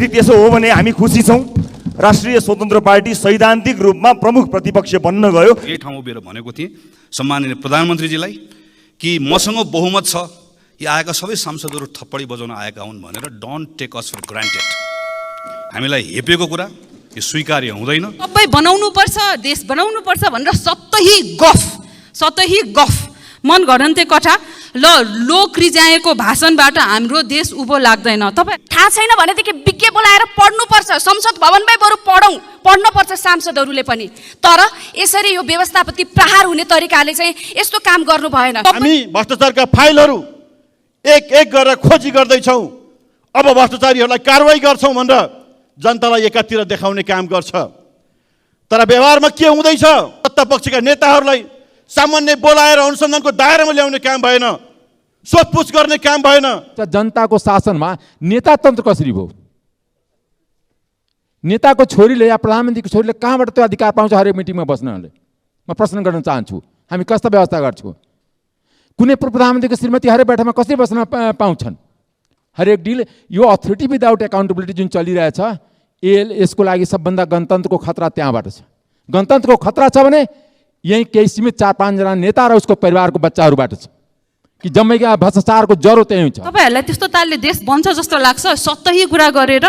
यदि त्यसो हो भने हामी खुसी छौँ। राष्ट्रिय स्वतन्त्र पार्टी सैद्धान्तिक रूपमा प्रमुख प्रतिपक्ष बन्न गयो। यही ठाउँमा उभिएर भनेको थिएँ सम्माननीय प्रधानमन्त्रीजीलाई कि मसँग बहुमत छ, यी आएका सबै सांसदहरू थप्पडी बजाउन आएका हुन् भनेर don't take us for granted. हामीलाई हेपेको कुरा यो स्वीकार्य हुँदैन। सबै बनाउनुपर्छ, देश बनाउनुपर्छ भनेर सतही गफ मन घडन्ते कथा ल लोक रिजाएको भाषणबाट हाम्रो देश उभो लाग्दैन। तपाईँ थाहा छैन भनेदेखि विज्ञ बोलाएर पढ्नुपर्छ, संसद भवनमै बरु पढ्नुपर्छ सांसदहरूले पनि। तर यसरी यो व्यवस्थापति प्रहार हुने तरिकाले चाहिँ यस्तो काम गर्नु भएन। हामी भ्रष्टाचारका फाइलहरू एक एक गरेर खोजी गर्दैछौँ। अब भ्रष्टाचारीहरूलाई कारवाही गर्छौँ भनेर जनतालाई एकातिर देखाउने काम गर्छ। तर व्यवहारमा के हुँदैछ? सत्ता पक्षका नेताहरूलाई सामान्य बोलाएर अनुसन्धानको दायरामा ल्याउने काम भएन, सोधपुछ गर्ने काम भएन। जनताको शासनमा नेतातन्त्र कसरी भयो? नेताको छोरीले या प्रधानमन्त्रीको छोरीले कहाँबाट त्यो अधिकार पाउँछ हरेक मिटिङमा बस्नले? म प्रश्न गर्न चाहन्छु, हामी कस्ता व्यवस्था गर्छौँ? कुनै प्रधानमन्त्रीको श्रीमती हरेक बैठकमा कसरी बस्न पाउँछन्? हरेक डिल यो अथोरिटी विदाउट एकाउन्टेबिलिटी जुन चलिरहेछ, यसको लागि सबभन्दा गणतन्त्रको खतरा त्यहाँबाट छ। गणतन्त्रको खतरा छ भने यही केही सीमित 4-5 जना नेता र उसको परिवारको बच्चाहरूबाट छ कि जम्मै भ्रष्टाचारको जरो त्यही हुन्छ। तपाईँहरूलाई त्यस्तो तालले देश बन्छ जस्तो लाग्छ? सतही कुरा गरेर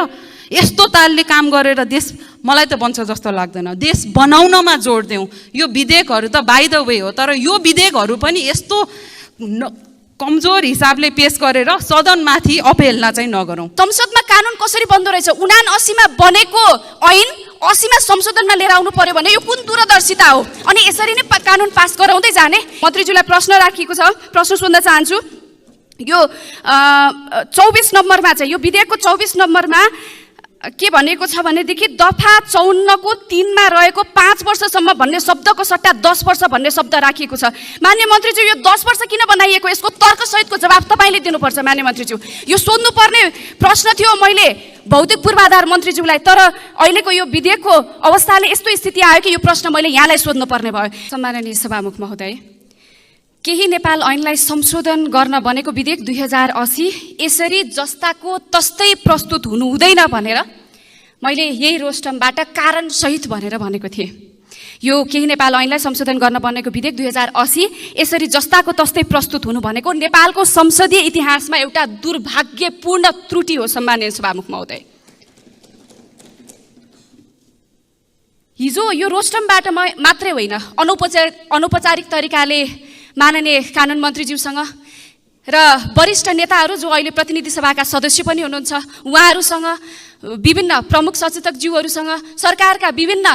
यस्तो तालले काम गरेर देश मलाई त बन्छ जस्तो लाग्दैन। देश बनाउनमा जोड देऊ। यो विधेयकहरू त बाइ द वे हो, तर यो विधेयकहरू पनि यस्तो कमजोर हिसाबले पेश गरेर सदनमाथि अपेलना चाहिँ नगरौँ। संसदमा कानुन कसरी बन्दो रहेछ? 79मा बनेको ऐन 80मा संशोधनमा लिएर आउनु पर्यो भने यो कुन दूरदर्शिता हो? अनि यसरी नै कानुन पास गराउँदै जाने? मन्त्रीज्यूलाई प्रश्न राखिएको छ, प्रश्न सोध्न चाहन्छु। यो 24 नम्बरमा चाहिँ यो विधेयकको 24 नम्बरमा के भनेको छ भनेदेखि दफा 54को 3मा रहेको 5 वर्षसम्म भन्ने शब्दको सट्टा 10 वर्ष भन्ने शब्द राखिएको छ। मान्य मन्त्रीज्यू, यो 10 वर्ष किन बनाइएको? यसको तर्कसहितको जवाब तपाईँले दिनुपर्छ मान्य मन्त्रीज्यू। यो सोध्नुपर्ने प्रश्न थियो मैले भौतिक पूर्वाधार मन्त्रीज्यूलाई, तर अहिलेको यो विधेयकको अवस्थाले यस्तो स्थिति आयो कि यो प्रश्न मैले यहाँलाई सोध्नुपर्ने भयो। सम्माननीय सभामुख महोदय, केही नेपाल ऐनलाई संशोधन गर्न बनेको विधेयक 2080 यसरी जस्ताको तस्तै प्रस्तुत हुनु हुँदैन भनेर मैले यही रोस्टमबाट कारण सहित भनेर भनेको थिएँ। यो केही नेपाल ऐनलाई संशोधन गर्न बनेको विधेयक 2080 यसरी जस्ताको तस्तै प्रस्तुत हुनु भनेको नेपालको संसदीय इतिहासमा एउटा दुर्भाग्यपूर्ण त्रुटि हो सम्माननीय सभामुख महोदय। हिजो यो रोस्टमबाट मात्रै होइन, अनौपचारिक तरिकाले माननीय कानुन मन्त्रीज्यूसँग र वरिष्ठ नेताहरू जो अहिले प्रतिनिधि सभाका सदस्य पनि हुनुहुन्छ उहाँहरूसँग, विभिन्न प्रमुख सचेतकज्यूहरूसँग, सरकारका विभिन्न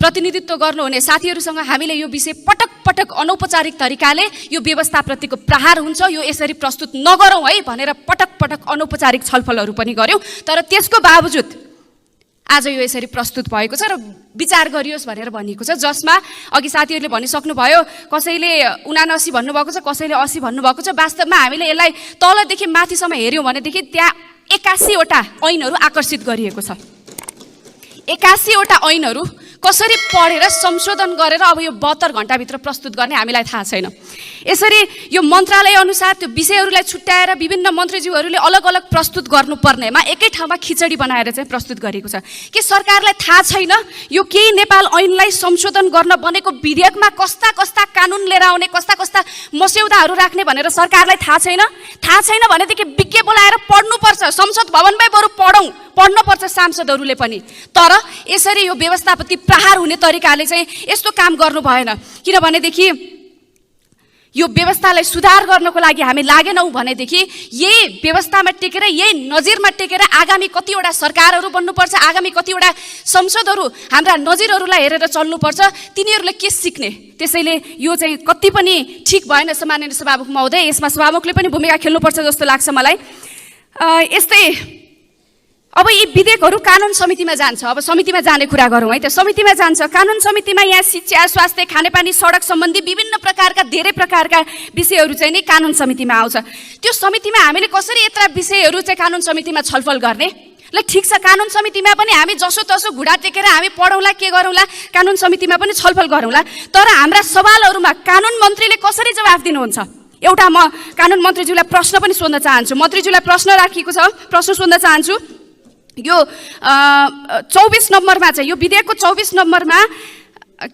प्रतिनिधित्व गर्नुहुने साथीहरूसँग हामीले यो विषय पटक पटक अनौपचारिक तरिकाले यो व्यवस्थाप्रतिको प्रहार हुन्छ, यो यसरी प्रस्तुत नगरौँ है भनेर पटक पटक अनौपचारिक छलफलहरू पनि गऱ्यौँ। तर त्यसको बावजुद आज यो यसरी प्रस्तुत भएको छ र विचार गरियोस् भनेर भनिएको छ, जसमा अघि साथीहरूले भनिसक्नुभयो, कसैले 79 भन्नुभएको छ, कसैले 80 भन्नुभएको छ। वास्तवमा हामीले यसलाई तलदेखि माथिसम्म हेऱ्यौँ भनेदेखि त्यहाँ 81 वटा ऐनहरू आकर्षित गरिएको छ। 81 वटा ऐनहरू कसरी पढेर संशोधन गरेर अब यो 72 घण्टाभित्र प्रस्तुत गर्ने हामीलाई थाहा छैन। यसरी यो मन्त्रालय अनुसार त्यो विषयहरूलाई छुट्याएर विभिन्न मन्त्रीज्यूहरूले अलग अलग प्रस्तुत गर्नुपर्नेमा एकै ठाउँमा खिचडी बनाएर चाहिँ प्रस्तुत गरेको छ। के सरकारलाई थाहा छैन यो केही नेपाल ऐनलाई संशोधन गर्न बनेको विधेयकमा कस्ता कस्ता कानुन लिएर आउने, कस्ता कस्ता मस्यौदाहरू राख्ने भनेर सरकारलाई थाहा छैन? थाहा छैन भनेदेखि विज्ञ बोलाएर पढ्नुपर्छ, संसद भवनमै बरु पढ्नुपर्छ सांसदहरूले पनि। तर यसरी यो व्यवस्थापति प्रहार हुने तरिकाले चाहिँ यस्तो काम गर्नु भएन। किनभनेदेखि यो व्यवस्थालाई सुधार गर्नको लागि हामी लागेनौँ भनेदेखि यही व्यवस्थामा टेकेर, यही नजिरमा टेकेर आगामी कतिवटा सरकारहरू बन्नुपर्छ, आगामी कतिवटा संसदहरू हाम्रा नजिरहरूलाई हेरेर चल्नुपर्छ। तिनीहरूले के सिक्ने? त्यसैले यो चाहिँ कति पनि ठिक भएन सम्माननीय सभामुख महोदय। यसमा सभामुखले पनि भूमिका खेल्नुपर्छ जस्तो लाग्छ मलाई। यस्तै अब यी विधेयकहरू कानुन समितिमा जान्छ। अब समितिमा जाने कुरा गरौँ है त। समितिमा जान्छ, कानुन समितिमा यहाँ शिक्षा, स्वास्थ्य, खानेपानी, सडक सम्बन्धी विभिन्न प्रकारका धेरै प्रकारका विषयहरू चाहिँ नि कानुन समितिमा आउँछ। त्यो समितिमा हामीले कसरी यत्र विषयहरू चाहिँ कानुन समितिमा छलफल गर्ने? ल ठिक छ, कानुन समितिमा पनि हामी जसो तसो घुँडा टेकेर हामी पढौँला, के गरौँला, कानुन समितिमा पनि छलफल गरौँला। तर हाम्रा सवालहरूमा कानुन मन्त्रीले कसरी जवाफ दिनुहुन्छ? एउटा म कानुन मन्त्रीज्यूलाई प्रश्न पनि सोध्न चाहन्छु। मन्त्रीज्यूलाई प्रश्न राखिएको छ, प्रश्न सोध्न चाहन्छु। यो 24 नम्बरमा चाहिँ यो विधेयकको 24 नम्बरमा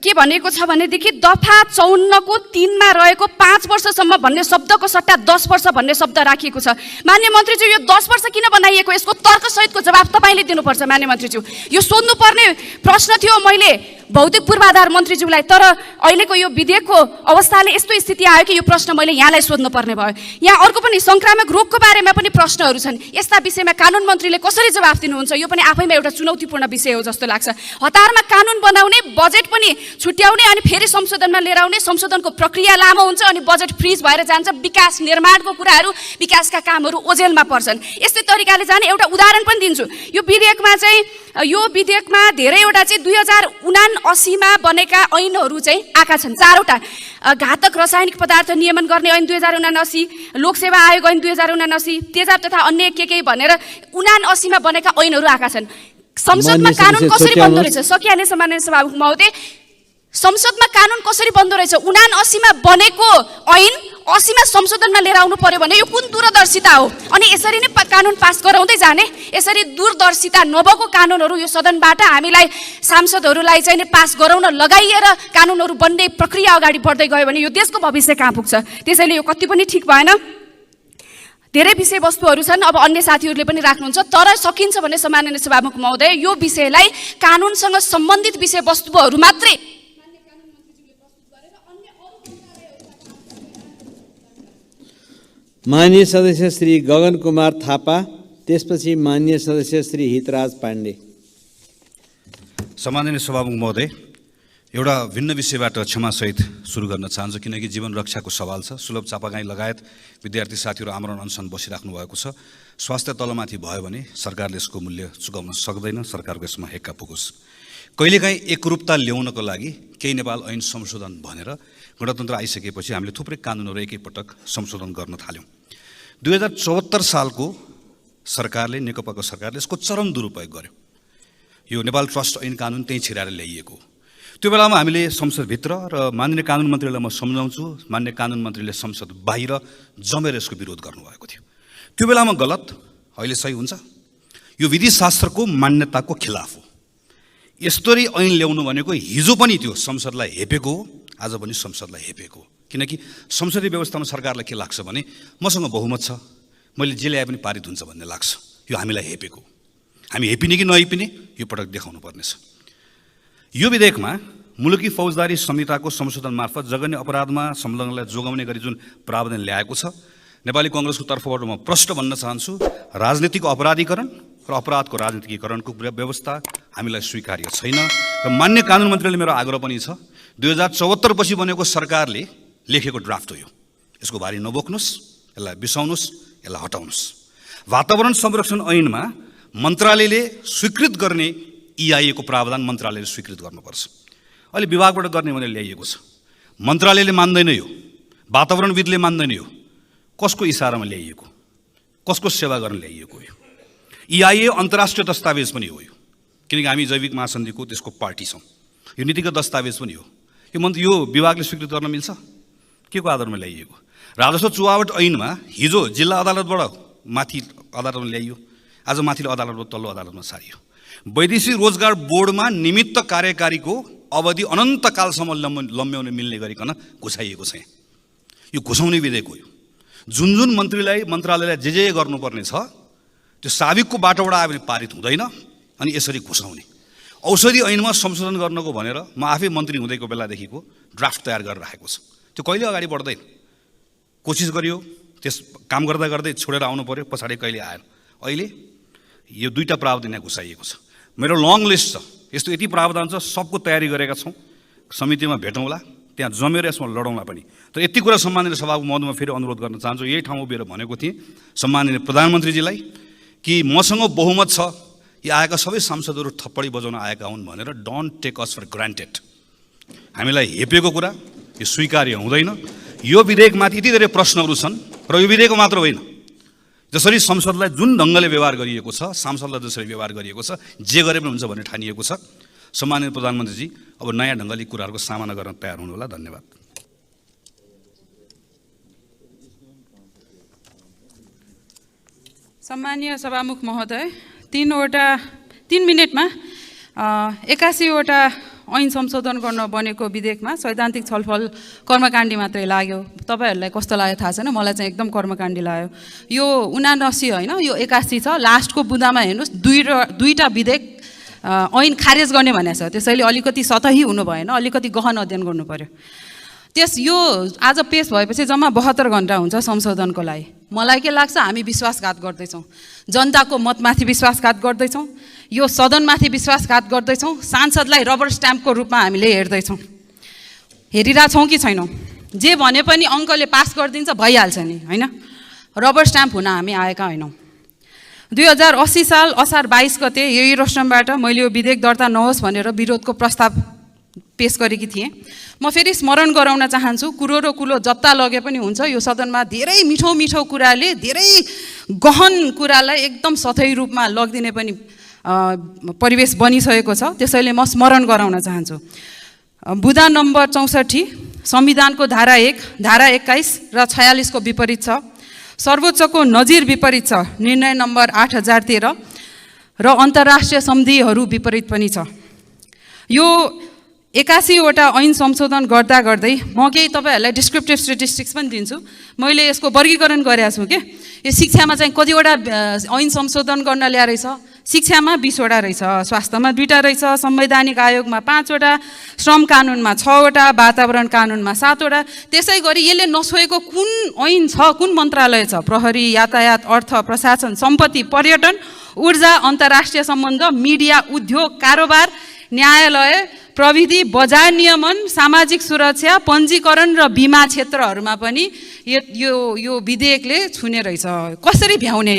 के भनेको छ भनेदेखि दफा 54 को 3 मा रहेको 5 वर्षसम्म भन्ने शब्दको सट्टा 10 वर्ष भन्ने शब्द राखिएको छ। माननीय मन्त्रीज्यू, यो 10 वर्ष किन बनाइएको, यसको तर्कसहितको जवाब तपाईँले दिनुपर्छ माननीय मन्त्रीज्यू। यो सोध्नुपर्ने प्रश्न थियो मैले भौतिक पूर्वाधार मन्त्रीज्यूलाई, तर अहिलेको यो विधेयकको अवस्थाले यस्तो स्थिति आयो कि यो प्रश्न मैले यहाँलाई सोध्नु पर्ने भयो। यहाँ अर्को पनि संक्रामक रोगको बारेमा पनि प्रश्नहरू छन्। यस्ता विषयमा कानुन मन्त्रीले कसरी जवाफ दिनुहुन्छ, यो पनि आफैमा एउटा चुनौतीपूर्ण विषय हो जस्तो लाग्छ। हतारमा कानुन बनाउने, बजेट पनि छुट्याउने अनि फेरि संशोधनमा लिएर आउने, संशोधनको प्रक्रिया लामो हुन्छ अनि बजेट फ्रिज भएर जान्छ, विकास निर्माणको कुराहरू, विकासका कामहरू ओझेलमा पर्छन्। यस्तै तरिकाले जाने एउटा उदाहरण पनि दिन्छु। यो विधेयकमा धेरैवटा चाहिँ 2079 मा बनेका ऐनहरू चाहिँ आएका छन्। 4वटा घातक रासायनिक पदार्थ नियमन गर्ने ऐन 2079, लोकसेवा आयोग ऐन 2079, तेजाब तथा अन्य के भनेर 79 मा बनेका ऐनहरू आएका छन्। संसदमा कानुन कसरी बन्दो रहेछ, सकिहाल्ने सामान्य सभामुख महोदय, संसदमा कानुन कसरी बन्दो रहेछ? 79 मा बनेको ऐन 80 मा संशोधनमा लिएर आउनु पर्यो भने यो कुन दूरदर्शिता हो? अनि यसरी नै कानुन पास गराउँदै जाने, यसरी दूरदर्शिता नभएको कानुनहरू यो सदनबाट हामीलाई सांसदहरूलाई चाहिँ पास गराउन लगाइएर कानुनहरू बन्ने प्रक्रिया अगाडि बढ्दै गयो भने यो देशको भविष्य कहाँ पुग्छ? त्यसैले यो कति पनि ठिक भएन। धेरै विषयवस्तुहरू छन्, अब अन्य साथीहरूले पनि राख्नुहुन्छ, तर सकिन्छ भने सम्माननीय सभामुख महोदय यो विषयलाई कानुनसँग सम्बन्धित विषयवस्तुहरू मात्रै माननीय सदस्य श्री गगन कुमार थापा, त्यसपछि माननीय सदस्य श्री हितराज पाण्डे। सम्माननीय सभामुख महोदय, एउटा भिन्न विषयबाट क्षमासहित सुरु गर्न चाहन्छु, किनकि जीवन रक्षाको सवाल छ। सुलभ चापागाई लगायत विद्यार्थी साथीहरू आमरण अनसन बसिराख्नु भएको छ। स्वास्थ्य तलमाथि भयो भने सरकारले यसको मूल्य चुकाउन सक्दैन, सरकारको यसमा हेक्का पुगोस्। कहिलेकाहीँ एकरूपता ल्याउनको लागि केही नेपाल ऐन संशोधन भनेर गणतन्त्र आइसकेपछि हामीले थुप्रै कानुनहरू एकैपटक संशोधन गर्न थाल्यौँ। 2074 सालको सरकारले, नेकपाको सरकारले यसको चरम दुरुपयोग गर्यो। यो नेपाल ट्रस्ट ऐन कानुन त्यहीँ छिराएर ल्याइएको। त्यो बेलामा हामीले संसदभित्र र माननीय कानुन मन्त्रीलाई म सम्झाउँछु, माननीय कानुन मन्त्रीले संसद बाहिर जमेर यसको विरोध गर्नुभएको थियो। त्यो बेलामा गलत, अहिले सही हुन्छ। यो विधिशास्त्रको मान्यताको खिलाफ हो। यस्तरी ऐन ल्याउनु भनेको हिजो पनि त्यो संसदलाई हेपेको हो, आज पनि संसदलाई हेपेको हो। किनकि संसदीय व्यवस्थामा सरकारलाई के लाग्छ भने मसँग बहुमत छ, मैले जे ल्याए पनि पारित हुन्छ भन्ने लाग्छ। यो हामीलाई हेपेको। हामी हेपिने कि नहेपिने यो पटक देखाउनु पर्नेछ। यो विधेयकमा मुलुकी फौजदारी संहिताको संशोधन मार्फत जघन्य अपराधमा संलग्नलाई जोगाउने गरी जुन प्रावधान ल्याएको छ, नेपाली कांग्रेसको तर्फबाट म प्रष्ट भन्न चाहन्छु, राजनीतिक अपराधीकरण र अपराधको राजनीतिकीकरणको व्यवस्था हामीलाई स्वीकार्य छैन। र मान्य कानुन मन्त्रीले मेरो आग्रह पनि छ, 2074 पछि बनेको सरकारले लेखेको ड्राफ्ट हो यो, यसको भारी नबोक्नुहोस्, यसलाई बिसाउनुहोस्, यसलाई हटाउनुहोस्। वातावरण संरक्षण ऐनमा मन्त्रालयले स्वीकृत गर्ने EIA को प्रावधान मन्त्रालयले स्वीकृत गर्नुपर्छ। अहिले विभागबाट गर्ने भनेर ल्याइएको छ, मन्त्रालयले मान्दैन, यो वातावरणविदले मान्दैन। यो कसको इसारामा ल्याइएको, कसको सेवा गर्न ल्याइएको यो? EIA अन्तर्राष्ट्रिय दस्तावेज पनि हो यो, किनकि हामी जैविक महासन्धिको त्यसको पार्टी छौँ। यो नीतिगत दस्तावेज पनि हो। यो विभागले स्वीकृत गर्न मिल्छ? के को आधारमा ल्याइएको? राजस्व चुहावट ऐनमा हिजो जिल्ला अदालतबाट माथि अदालतमा ल्याइयो, आज माथिल्लो अदालतबाट तल्लो अदालतमा सारियो। वैदेशिक रोजगार बोर्डमा निमित्त कार्यकारीको अवधि अनन्तकालसम्म लम्ब्याउन मिल्ने गरिकन घुसाइएको छ। यो घुसाउने विधेयक हो। यो जुन जुन मन्त्रालयलाई जे गर्नुपर्ने छ त्यो साबिकको बाटोबाट आयो भने पारित हुँदैन, अनि यसरी घुसाउने। औषधि ऐनमा संशोधन गर्नको भनेर म आफै मन्त्री हुँदैको बेलादेखिको ड्राफ्ट तयार गरेर राखेको छ। त्यो कहिले अगाडि बढ्दैन। कोसिस गरियो, त्यस काम गर्दा गर्दै छोडेर आउनु पर्यो, पछाडि कहिले आएन। अहिले यो दुईटा प्रावधान यहाँ घुसाइएको छ। मेरो लङ लिस्ट छ, यस्तो यति प्रावधान छ, सबको तयारी गरेका छौँ। समितिमा भेटौँला, त्यहाँ जमेर यसमा लडौँला पनि। तर यति कुरा सम्माननीय सभाको महोदयमा फेरि अनुरोध गर्न चाहन्छु, यही ठाउँमा उभिएर भनेको थिएँ सम्माननीय प्रधानमन्त्रीजीलाई कि मसँग बहुमत छ, यी आएका सबै सांसदहरू थप्पडी बजाउन आएका हुन् भनेर don't take us for granted. हामीलाई हेपेको कुरा यो स्वीकार्य हुँदैन। यो विधेयकमाथि यति धेरै प्रश्नहरू छन्, र यो विधेयक मात्र होइन, जसरी संसदलाई जुन ढङ्गले व्यवहार गरिएको छ, सांसदलाई जसरी व्यवहार गरिएको छ, जे गरे पनि हुन्छ भन्ने ठानिएको छ। सम्माननीय प्रधानमन्त्रीजी, अब नयाँ ढङ्गले कुराहरूको सामना गर्न तयार हुनुहोला। धन्यवाद। सम्मानीय सभामुख महोदय, 3 मिनेटमा 81वटा ऐन संशोधन गर्न बनेको विधेयकमा सैद्धान्तिक छलफल कर्मकाण्डी मात्रै लाग्यो। तपाईँहरूलाई कस्तो लाग्यो थाहा छैन, मलाई चाहिँ एकदम कर्मकाण्डी लाग्यो। यो 79 होइन, यो 81 छ। लास्टको बुँदामा हेर्नुहोस्, दुईटा विधेयक ऐन खारेज गर्ने भनेको छ। त्यसैले अलिकति सतही हुनु भएन, अलिकति गहन अध्ययन गर्नु पर्यो। यो आज पेश भएपछि जम्मा 72 घन्टा हुन्छ संशोधनको लागि। मलाई के लाग्छ, हामी विश्वासघात गर्दैछौँ, जनताको मतमाथि विश्वासघात गर्दैछौँ, यो सदनमाथि विश्वासघात गर्दैछौँ, सांसदलाई रबर स्ट्याम्पको रूपमा हामीले हेर्दैछौँ। हेरिरहेछौँ कि छैनौँ? जे भने पनि अङ्कले पास गरिदिन्छ, भइहाल्छ नि, होइन? रबर स्ट्याम्प हुन हामी आएका होइनौँ। 2080 साल असार 22 गते यही रोस्टमबाट मैले यो विधेयक दर्ता नहोस् भनेर विरोधको प्रस्ताव पेश गरेकी थिएँ। म फेरि स्मरण गराउन चाहन्छु, कुरो र कुलो जत्ता लगे पनि हुन्छ, यो सदनमा धेरै मिठो मिठो कुराले धेरै गहन कुरालाई एकदम सतही रूपमा लगिदिने पनि परिवेश बनिसकेको छ। त्यसैले म स्मरण गराउन चाहन्छु। बुँदा नम्बर 64 संविधानको धारा 1, धारा 21 र 46 को विपरीत छ। सर्वोच्चको नजिर विपरीत छ, निर्णय नम्बर 8013 र अन्तर्राष्ट्रिय सन्धिहरू विपरीत पनि छ। यो 81वटा ऐन संशोधन गर्दा गर्दै म केही तपाईँहरूलाई डिस्क्रिप्टिभ स्ट्याटिस्टिक्स पनि दिन्छु। मैले यसको वर्गीकरण गरेको छु के यो शिक्षामा चाहिँ कतिवटा ऐन संशोधन गर्न ल्याएर रहेछ। शिक्षामा 20वटा रहेछ, स्वास्थ्यमा 2टा रहेछ, संवैधानिक आयोगमा 5वटा, श्रम कानुनमा 6वटा, वातावरण कानुनमा 7वटा। त्यसै गरी यसले नछोएको कुन ऐन छ, कुन मन्त्रालय छ? प्रहरी, यातायात, अर्थ, प्रशासन, सम्पत्ति, पर्यटन, ऊर्जा, अन्तर्राष्ट्रिय सम्बन्ध, मिडिया, उद्योग, कारोबार, न्यायालय, प्रविधि, बजार नियमन, सामाजिक सुरक्षा, पञ्जीकरण र बिमा क्षेत्रहरूमा पनि यो विधेयकले छुने रहेछ। कसरी भ्याउने?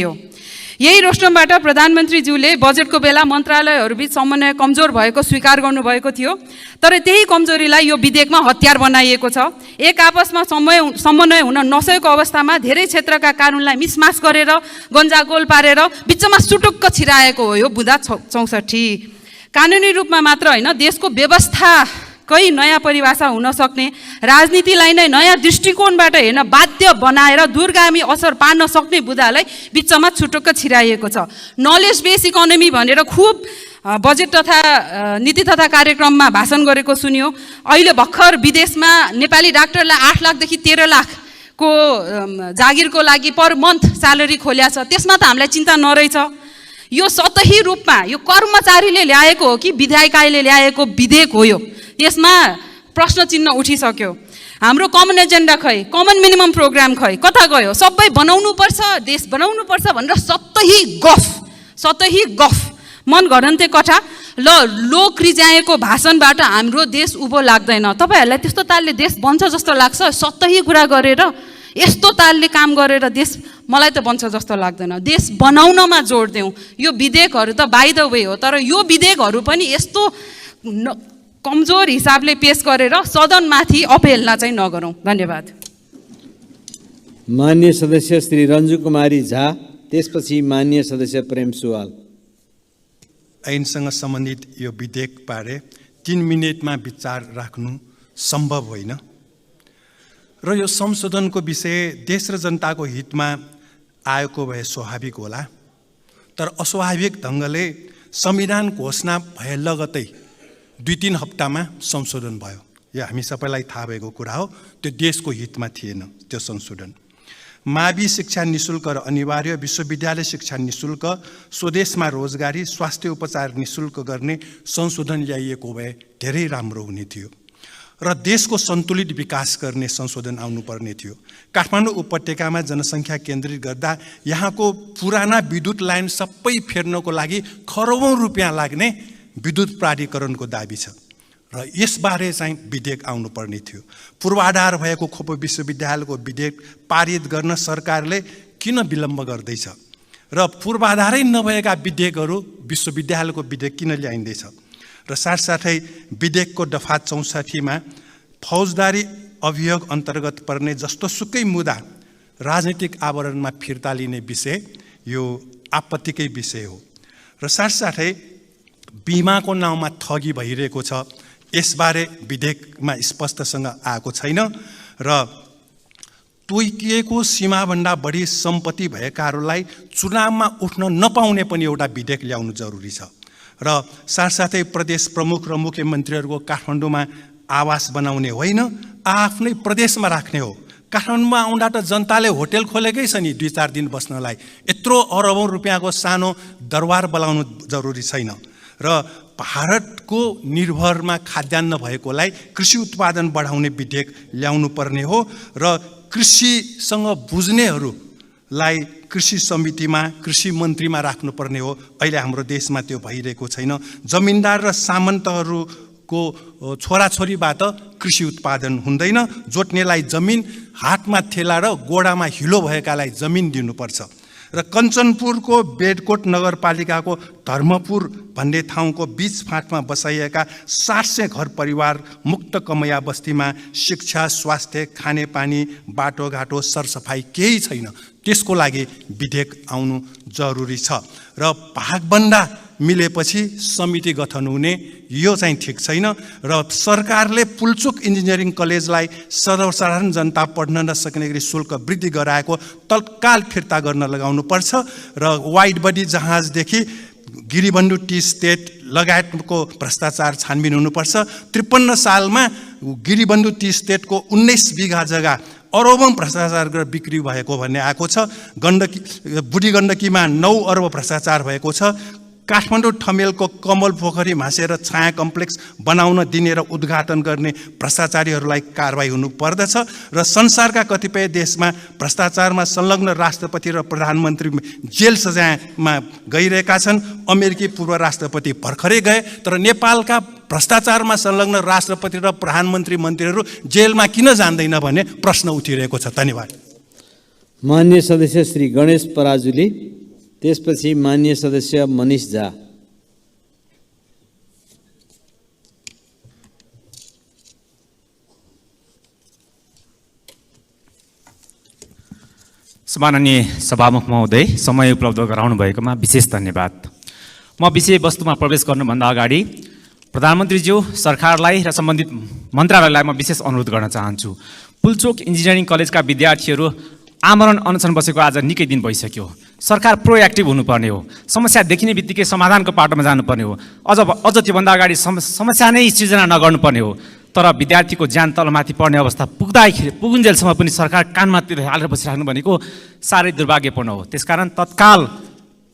यही रोस्टमबाट प्रधानमन्त्रीज्यूले बजेटको बेला मन्त्रालयहरूबीच समन्वय कमजोर भएको स्वीकार गर्नुभएको थियो। तर त्यही कमजोरीलाई यो विधेयकमा हतियार बनाइएको छ। एक आपसमा समन्वय हुन नसकेको अवस्थामा धेरै क्षेत्रका कानुनलाई मिसमास गरेर गन्जागोल पारेर बिचमा सुटुक्क छिराएको हो यो बुँदा 64। कानुनी रूपमा मात्र होइन, देशको व्यवस्थाकै नयाँ परिभाषा हुन सक्ने, राजनीतिलाई नै नयाँ दृष्टिकोणबाट हेर्न बाध्य बनाएर दूरगामी असर पार्न सक्ने बुँदालाई बिचमा छुटुक्क छिराइएको छ। नलेज बेस इकोनोमी भनेर खुब बजेट तथा नीति तथा कार्यक्रममा भाषण गरेको सुन्यो। अहिले भर्खर विदेशमा नेपाली डाक्टरलाई 8 लाखदेखि 13 लाखको जागिरको लागि पर मन्थ स्यालेरी खोल्या छ। त्यसमा त हामीलाई चिन्ता नरहेछ। यो सतही रूपमा यो कर्मचारीले ल्याएको हो कि विधायिकाले ल्याएको विधेयक हो? यसमा प्रश्न चिन्ह उठिसक्यो। हाम्रो कमन एजेन्डा खै, कमन मिनिमम प्रोग्राम खै, कता गयो? सबै बनाउनुपर्छ, देश बनाउनुपर्छ भनेर सतही गफ मन घडन्ते कथा ल लोक रिजाएको भाषणबाट हाम्रो देश उभो लाग्दैन। तपाईँहरूलाई त्यस्तो तालले देश बन्छ जस्तो लाग्छ? सतही कुरा गरेर यस्तो तालले काम गरेर देश मलाई त बन्छ जस्तो लाग्दैन। देश बनाउनमा जोड देऊ। यो विधेयकहरू त बाइ द वे हो, तर यो विधेयकहरू पनि यस्तो कमजोर हिसाबले पेश गरेर सदनमाथि अपेल्न चाहिँ नगरौँ। धन्यवाद। मान्य सदस्य श्री रन्जु कुमारी झा, त्यसपछि मान्य सदस्य प्रेम सुवाल। ऐनसँग सम्बन्धित यो विधेयकबारे 3 मिनेटमा विचार राख्नु सम्भव होइन र यो संशोधनको विषय देश र जनताको हितमा आएको भए स्वाभाविक होला। तर अस्वाभाविक ढङ्गले संविधान घोषणा भए लगतै 2-3 हप्तामा संशोधन भयो। यो हामी सबैलाई थाहा भएको कुरा हो। त्यो देशको हितमा थिएन त्यो संशोधन। मावि शिक्षा निशुल्क र अनिवार्य, विश्वविद्यालय शिक्षा निशुल्क, स्वदेशमा रोजगारी, स्वास्थ्य उपचार निशुल्क गर्ने संशोधन ल्याइएको भए धेरै राम्रो हुने थियो र देशको सन्तुलित विकास गर्ने संशोधन आउनुपर्ने थियो। काठमाडौँ उपत्यकामा जनसङ्ख्या केन्द्रित गर्दा यहाँको पुराना विद्युत लाइन सबै फेर्नको लागि खरबौँ रुपियाँ लाग्ने विद्युत प्राधिकरणको दाबी छ र यसबारे चाहिँ विधेयक आउनुपर्ने थियो। पूर्वाधार भएको खोप विश्वविद्यालयको विधेयक पारित गर्न सरकारले किन विलम्ब गर्दैछ र पूर्वाधारै नभएका विधेयकहरू विश्वविद्यालयको विधेयक किन ल्याइँदैछ र साथसाथै विधेयकको दफा 64मा फौजदारी अभियोग अन्तर्गत पर्ने जस्तो सुकै मुद्दा राजनीतिक आवरणमा फिर्ता लिने विषय यो आपत्तिकै विषय हो र साथसाथै बिमाको नाउँमा ठगी भइरहेको छ। यसबारे विधेयकमा स्पष्टसँग आएको छैन र तोकिएको सीमाभन्दा बढी सम्पत्ति भएकाहरूलाई चुनावमा उठ्न नपाउने पनि एउटा विधेयक ल्याउनु जरुरी छ र साथसाथै प्रदेश प्रमुख र मुख्यमन्त्रीहरूको काठमाडौँमा आवास बनाउने होइन, आफ्नै प्रदेशमा राख्ने हो। काठमाडौँमा आउँदा त जनताले होटेल खोलेकै छ नि 2-4 दिन बस्नलाई। यत्रो अरबौँ रुपियाँको सानो दरबार बोलाउनु जरुरी छैन र भारतको निर्भरमा खाद्यान्न भएकोलाई कृषि उत्पादन बढाउने विधेयक ल्याउनु पर्ने हो र कृषिसँग बुझ्नेहरूलाई कृषि समितिमा, कृषि मन्त्रीमा राख्नुपर्ने हो। अहिले हाम्रो देशमा त्यो भइरहेको छैन। जमिनदार र सामन्तहरूको छोराछोरीबाट कृषि उत्पादन हुँदैन। जोत्नेलाई जमिन, हातमा थेला र गोडामा हिलो भएकालाई जमिन दिनुपर्छ। र कञ्चनपुरको बेडकोट नगरपालिकाको धर्मपुर भन्ने ठाउँको बीच फाँटमा बसाइएका 700 घर परिवार मुक्त कमैया बस्तीमा शिक्षा, स्वास्थ्य, खानेपानी, बाटोघाटो, सरसफाइ केही छैन। त्यसको लागि विधेयक आउनु जरुरी छ र भागबन्दा मिलेपछि समिति गठन हुने, यो चाहिँ ठिक छैन र सरकारले पुल्चोक इन्जिनियरिङ कलेजलाई सर्वसाधारण जनता पढ्न नसक्ने गरी शुल्क वृद्धि गराएको तत्काल फिर्ता गर्न लगाउनुपर्छ र वाइड बडी जहाजदेखि गिरिबन्धु टी स्टेट लगायतको भ्रष्टाचार छानबिन हुनुपर्छ। 53 सालमा गिरिबन्धु टी स्टेटको 19 बिघा जग्गा अरबौँ भ्रष्टाचार गरेर बिक्री भएको भन्ने आएको छ। बुढी गण्डकीमा 9 अर्ब भ्रष्टाचार भएको छ। काठमाडौँ ठमेलको कमल पोखरी भाँसेर छाया कम्प्लेक्स बनाउन दिने र उद्घाटन गर्ने भ्रष्टाचारीहरूलाई कारबाही हुनु पर्दछ र संसारका कतिपय देशमा भ्रष्टाचारमा संलग्न राष्ट्रपति र प्रधानमन्त्री जेल सजायमा गइरहेका छन्। अमेरिकी पूर्व राष्ट्रपति भर्खरै गए, तर नेपालका भ्रष्टाचारमा संलग्न राष्ट्रपति र प्रधानमन्त्री मन्त्रीहरू जेलमा किन जान्दैन भन्ने प्रश्न उठिरहेको छ। धन्यवाद। मान्य सदस्य श्री गणेश पराजुली, त्यसपछि मान्य सदस्य मनिष झा। सम्माननीय सभामुख महोदय, समय उपलब्ध गराउनु भएकोमा विशेष धन्यवाद। म विषयवस्तुमा प्रवेश गर्नुभन्दा अगाडि प्रधानमन्त्रीज्यू, सरकारलाई र सम्बन्धित मन्त्रालयलाई म विशेष अनुरोध गर्न चाहन्छु। पुल्चोक इन्जिनियरिङ कलेजका विद्यार्थीहरू आमरण अनसन बसेको आज निकै दिन भइसक्यो। सरकार प्रोएक्टिभ हुनुपर्ने हो। समस्या देखिने बित्तिकै समाधानको पाटोमा जानुपर्ने हो। अझ त्योभन्दा अगाडि समस्या नै सृजना नगर्नुपर्ने हो। तर विद्यार्थीको ज्यान तलमाथि पर्ने अवस्था पुगुन्जेलसम्म पनि सरकार कानमा तिर हालेर बसिराख्नु भनेको साह्रै दुर्भाग्यपूर्ण हो। त्यसकारण तत्काल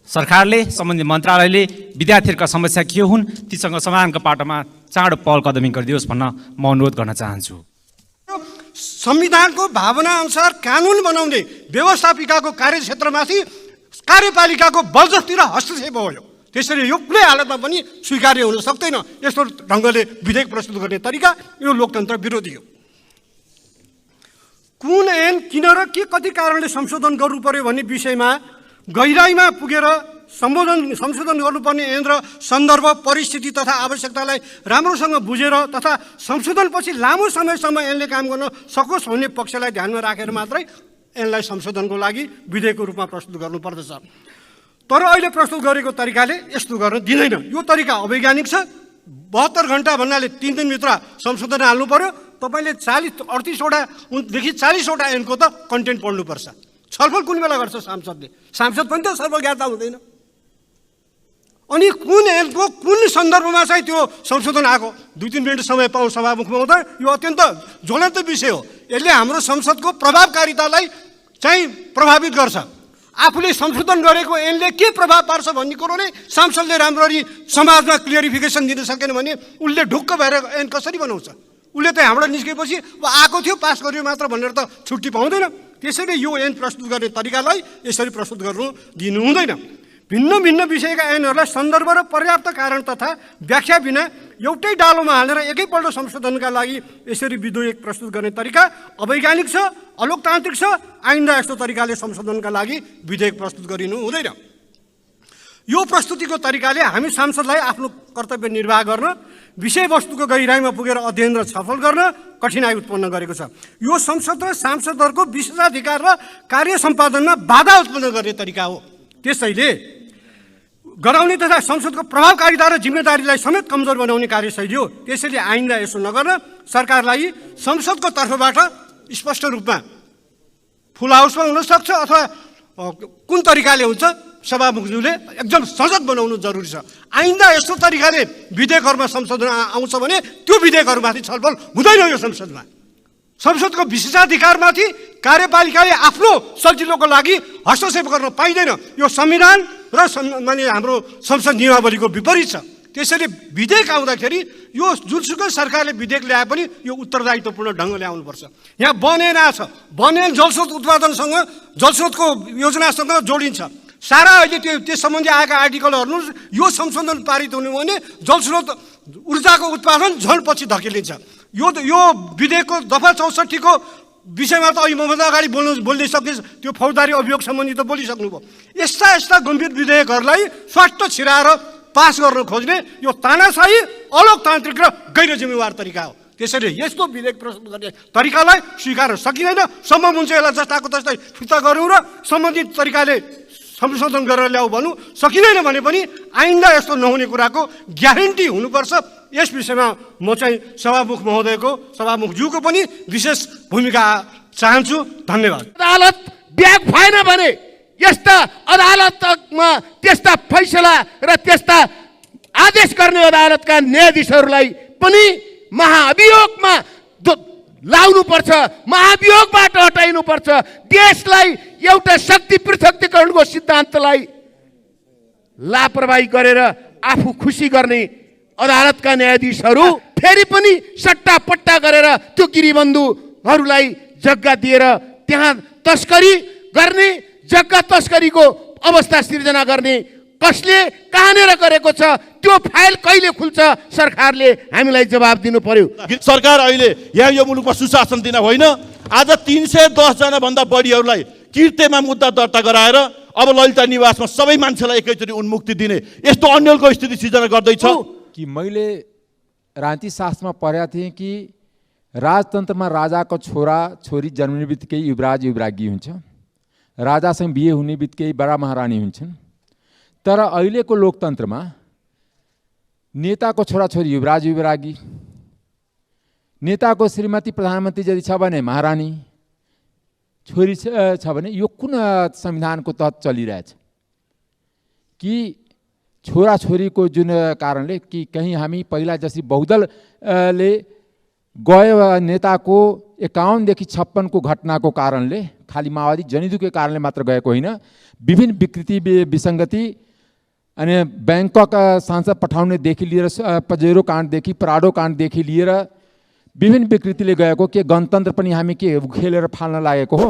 सरकारले, सम्बन्धित मन्त्रालयले विद्यार्थीहरूका समस्या के हुन् तीसँग समाधानको पाटोमा चाँडो पहल कदमी गरिदियोस् भन्न म अनुरोध गर्न चाहन्छु। संविधानको भावना अनुसार कानुन बनाउने व्यवस्थापिकाको कार्यक्षेत्रमाथि कार्यपालिकाको बलजस्ती र हस्तक्षेप हो। त्यसैले यो कुनै हालतमा पनि स्वीकार्य हुन सक्दैन। यस्तो ढङ्गले विधेयक प्रस्तुत गर्ने तरिका यो लोकतन्त्र विरोधी हो। कुन ऐन किन र के कति कारणले संशोधन गर्नु पर्यो भन्ने विषयमा गहिराइमा पुगेर संशोधन गर्नुपर्ने ऐन र सन्दर्भ, परिस्थिति तथा आवश्यकतालाई राम्रोसँग बुझेर तथा संशोधनपछि लामो समयसम्म ऐनले काम गर्न सकोस् भन्ने पक्षलाई ध्यानमा राखेर मात्रै ऐनलाई संशोधनको लागि विधेयकको रूपमा प्रस्तुत गर्नुपर्दछ। तर अहिले प्रस्तुत गरेको तरिकाले यस्तो गर्न दिँदैन। यो तरिका अवैज्ञानिक छ। 72 घण्टा भन्नाले 3 दिनभित्र संशोधन हाल्नु पर्यो। तपाईँले 38वटादेखि 40वटा ऐनको त कन्टेन्ट पढ्नुपर्छ। छलफल कुन बेला गर्छ सांसदले? सांसद पनि त सर्वज्ञता हुँदैन। अनि कुन ऐनको कुन सन्दर्भमा चाहिँ त्यो संशोधन आएको? 2-3 मिनट समय पाउँ सभामुख महोदय, यो अत्यन्त ज्वलन्त विषय हो। यसले हाम्रो संसदको प्रभावकारितालाई चाहिँ प्रभावित गर्छ। आफूले संशोधन गरेको ऐनले के प्रभाव पार्छ भन्ने कुरो नै सांसदले राम्ररी समाजमा क्लियरिफिकेसन दिन सकेन भने उसले ढुक्क भएर ऐन कसरी बनाउँछ? उसले त हाम्रो निस्केपछि आएको थियो पास गर्यो मात्र भनेर त छुट्टी पाउँदैन। त्यसैले यो ऐन प्रस्तुत गर्ने तरिकालाई यसरी प्रस्तुत गर्नु दिनु हुँदैन। भिन्न भिन्न विषयका ऐनहरूलाई सन्दर्भ र पर्याप्त कारण तथा व्याख्या बिना एउटै डालोमा हालेर एकैपल्ट संशोधनका लागि यसरी विधेयक प्रस्तुत गर्ने तरिका अवैज्ञानिक छ, अलोकतान्त्रिक छ। आइन्दा यस्तो तरिकाले संशोधनका लागि विधेयक प्रस्तुत गरिनु हुँदैन। यो प्रस्तुतिको तरिकाले हामी सांसदलाई आफ्नो कर्तव्य निर्वाह गर्न, विषयवस्तुको गहिराइमा पुगेर अध्ययन र छलफल गर्न कठिनाइ उत्पन्न गरेको छ। यो संसद र सांसदहरूको विशेषाधिकार र कार्य सम्पादनमा बाधा उत्पन्न गर्ने तरिका हो। त्यसैले गराउने तथा संसदको प्रभावकारिता र जिम्मेदारीलाई समेत कमजोर बनाउने कार्यशैली हो। त्यसैले आइन्दा यसो नगर्न सरकारलाई संसदको तर्फबाट स्पष्ट रूपमा फुल हाउसमा हुनसक्छ अथवा कुन तरिकाले हुन्छ सभामुखज्यूले एकदम सजग बनाउनु जरुरी छ। आइन्दा यस्तो तरिकाले विधेयकहरूमा संशोधन आउँछ भने त्यो विधेयकहरूमाथि छलफल हुँदैन यो संसदमा। संसदको विशेषाधिकारमाथि कार्यपालिकाले आफ्नो सजिलोको लागि हस्तक्षेप गर्न पाइँदैन। यो संविधान र माने हाम्रो संसद नियमावलीको विपरीत छ। त्यसैले विधेयक आउँदाखेरि यो जुनसुकै सरकारले विधेयक ल्याए पनि यो उत्तरदायित्वपूर्ण ढङ्गले आउनुपर्छ। यहाँ बनेन छ, बनेल जलस्रोत उत्पादनसँग जलस्रोतको योजनासँग जोडिन्छ। सारा अहिले त्यस सम्बन्धी आएका आर्टिकलहरू यो संशोधन पारित हुने भने जलस्रोत ऊर्जाको उत्पादन झन् पछि धकेलिन्छ। यो विधेयकको दफा 64 को विषयमा त अहिले मभन्दा अगाडि बोल्दै सकिन्छ, त्यो फौजदारी अभियोग सम्बन्धी त बोलिसक्नुभयो। यस्ता गम्भीर विधेयकहरूलाई स्वाट छिराएर पास गर्न खोज्ने यो तानाशाही, अलोकतान्त्रिक र गैर जिम्मेवार तरिका हो। त्यसैले यस्तो विधेयक प्रस्तुत गर्ने तरिकालाई स्वीकार्न सकिँदैन। सम्भव हुन्छ यसलाई जस्ताको तस्तै फिर्ता गरौँ र सम्बन्धित तरिकाले संशोधन गरेर ल्याऊ भन्नु सकिँदैन भने पनि आइन्दा यस्तो नहुने कुराको ग्यारेन्टी हुनुपर्छ। यस विषयमा म चाहिँ सभामुख महोदयको, सभामुखज्यूको पनि विशेष भूमिका चाहन्छु। धन्यवाद। अदालत ब्याग भएन भने यस्ता अदालतमा त्यस्ता फैसला र त्यस्ता आदेश गर्ने अदालतका न्यायाधीशहरूलाई पनि महाअभियोगमा लाउनुपर्छ, महाभियोगबाट हटाइनुपर्छ। देशलाई एउटा शक्ति पृथक्तीकरणको सिद्धान्तलाई लापरवाही गरेर आफू खुसी गर्ने अदालतका न्यायाधीशहरू फेरि पनि सट्टा पट्टा गरेर त्यो गिरीबन्धुहरूलाई जग्गा दिएर त्यहाँ तस्करी गर्ने, जग्गा तस्करीको अवस्था सिर्जना गर्ने कसले कहाँनिर गरेको छ त्यो फाइल कहिले खुल्छ? सरकारले हामीलाई जवाब दिनु पर्यो। सरकार अहिले यहाँ यो मुलुकमा सुशासन दिन होइन, आज 310 जना भन्दा बढीहरूलाई किर्तेमा मुद्दा दर्ता गराएर अब ललिता निवासमा सबै मान्छेलाई एकैचोटि उन्मुक्ति दिने यस्तो अन्यलको स्थिति सिर्जना गर्दैछ। कि मैले राजनीति शास्त्रमा पढेका थिएँ कि राजतन्त्रमा राजाको छोरा छोरी जन्मिने बित्तिकै युवराज युवराज्ञी हुन्छ, राजासँग बिहे हुने बित्तिकै बडा महारानी हुन्छन्। तर अहिलेको लोकतन्त्रमा नेताको छोराछोरी युवराज युवराज्ञी, नेताको श्रीमती प्रधानमन्त्री यदि छ भने महारानी, छोरी छ भने यो कुन संविधानको तहत चलिरहेछ? कि छोराछोरीको जुन कारणले कि कहीँ हामी पहिला जसरी बहुदलले गयो नेताको 51 देखि 56 को घटनाको कारणले, खालि माओवादी जनयुद्धको कारणले मात्र गएको होइन, विभिन्न विकृति विसङ्गति अनि ब्याङ्कक सांसद पठाउनेदेखि लिएर पजेरो काण्डदेखि प्राडो काण्डदेखि लिएर विभिन्न विकृतिले गएको के गणतन्त्र पनि हामी के खेलेर फाल्न लागेको हो?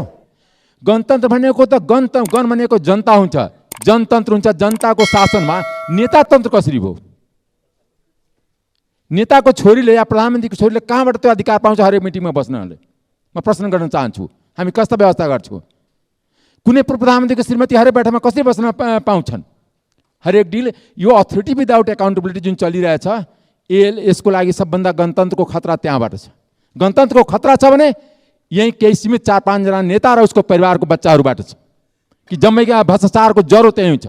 गणतन्त्र भनेको त गण भनेको जनता हुन्छ, जनतन्त्र हुन्छ। जनताको शासनमा नेतातन्त्र कसरी भयो? नेताको छोरीले या प्रधानमन्त्रीको छोरीले कहाँबाट त्यो अधिकार पाउँछ हरेक मिटिङमा बस्नले? म प्रश्न गर्न चाहन्छु, हामी कस्ता व्यवस्था गर्छौँ? कुनै प्रधानमन्त्रीको श्रीमती हरेक बैठकमा कसरी बस्न पाउँछन्? हरेक डिल यो अथोरिटी विदाउट एकाउन्टेबिलिटी जुन चलिरहेछ यसको लागि सबभन्दा गणतन्त्रको खतरा त्यहाँबाट छ। गणतन्त्रको खतरा छ भने यही केही सीमित 4-5 जना नेता र उसको परिवारको बच्चाहरूबाट छ कि जम्मै भ्रष्टाचारको जरो त्यही हुन्छ।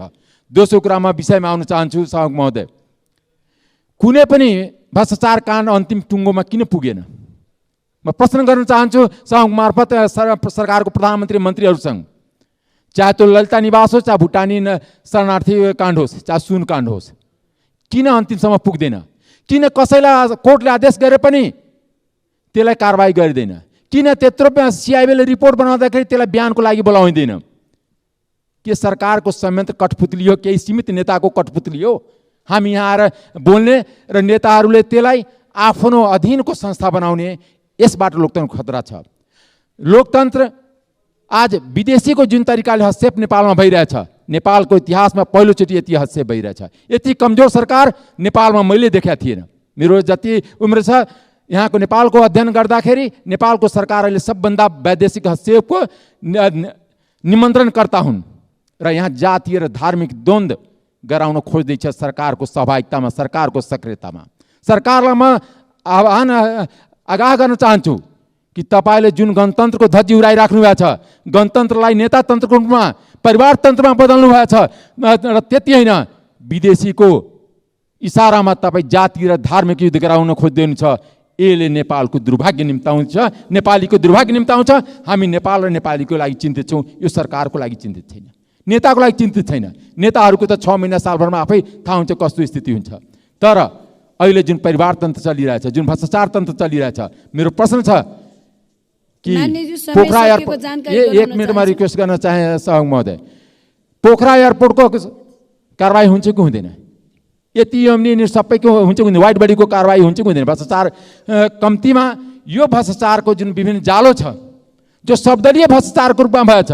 दोस्रो कुरामा विषयमा आउन चाहन्छु सभामुख महोदय, कुनै पनि भ्रष्टाचार काण्ड अन्तिम टुङ्गोमा किन पुगेन? म प्रश्न गर्न चाहन्छु सभामुख मार्फत सरकारको प्रधानमन्त्री मन्त्रीहरूसँग, चाहे त्यो ललिता निवास होस्, चाहे भुटानी शरणार्थी काण्ड होस्, चाहे सुन काण्ड होस्, किन अन्तिमसम्म पुग्दैन? किन कसैलाई कोर्टले आदेश गरे पनि त्यसलाई कारबाही गरिँदैन? किन त्यत्रो सिआइबीले रिपोर्ट बनाउँदाखेरि त्यसलाई बयानको लागि बोलाउँदैन? के सरकारको संयन्त्र कठपुतली हो? केही सीमित नेताको कठपुतली हो? हामी यहाँ आएर बोल्ने र नेताहरूले त्यसलाई आफ्नो अधीनको संस्था बनाउने, यसबाट लोकतन्त्रको खतरा छ। लोकतन्त्र आज विदेशीको जुन तरिकाले हस्तक्षेप नेपालमा भइरहेछ, नेपालको इतिहासमा पहिलोचोटि यति हस्तक्षेप भइरहेछ। यति कमजोर सरकार नेपालमा मैले देखेको थिएन। मेरो जति उम्र छ यहाँको नेपालको अध्ययन गर्दाखेरि नेपालको सरकारहरूले सबभन्दा वैदेशिक हस्तक्षेपको निमन्त्रणकर्ता हुन् र यहाँ जातीय र धार्मिक द्वन्द्व गराउन खोज्दैछ सरकारको सहभागितामा, सरकारको सक्रियतामा। सरकारलाई म आह्वान आगाह गर्न चाहन्छु कि तपाईँले जुन गणतन्त्रको ध्वजी उडाइराख्नु भएको छ, गणतन्त्रलाई नेतातन्त्रको रूपमा परिवारतन्त्रमा बदल्नु भएको छ र त्यति होइन, विदेशीको इसारामा तपाईँ जाति र धार्मिक युद्ध गराउन खोज्दै हुनुहुन्छ। यसले नेपालको दुर्भाग्य निम्ताउँछ, नेपालीको दुर्भाग्य निम्ताउँछ। हामी नेपाल र नेपालीको लागि चिन्तित छौँ, यो सरकारको लागि चिन्तित छैन, नेताको लागि चिन्तित छैन। नेताहरूको त 6 महिना सालभरमा आफै थाहा हुन्छ कस्तो स्थिति हुन्छ। तर अहिले जुन परिवारतन्त्र चलिरहेछ, जुन भ्रष्टाचार तन्त्र चलिरहेछ, मेरो प्रश्न छ कि पोखरा एयरपोर्ट, एक मिनटमा रिक्वेस्ट गर्न चाहे सहयोग महोदय, पोखरा एयरपोर्टको कारवाही हुन्छ कि हुँदैन? यति यिनीहरू सबैको हुन्छ कि हुँदैन? वाइड बडीको कारवाही हुन्छ कि हुँदैन? भ्रष्टाचार कम्तीमा यो भ्रष्टाचारको जुन विभिन्न जालो छ, जो सबदलीय भ्रष्टाचारको रूपमा भएछ।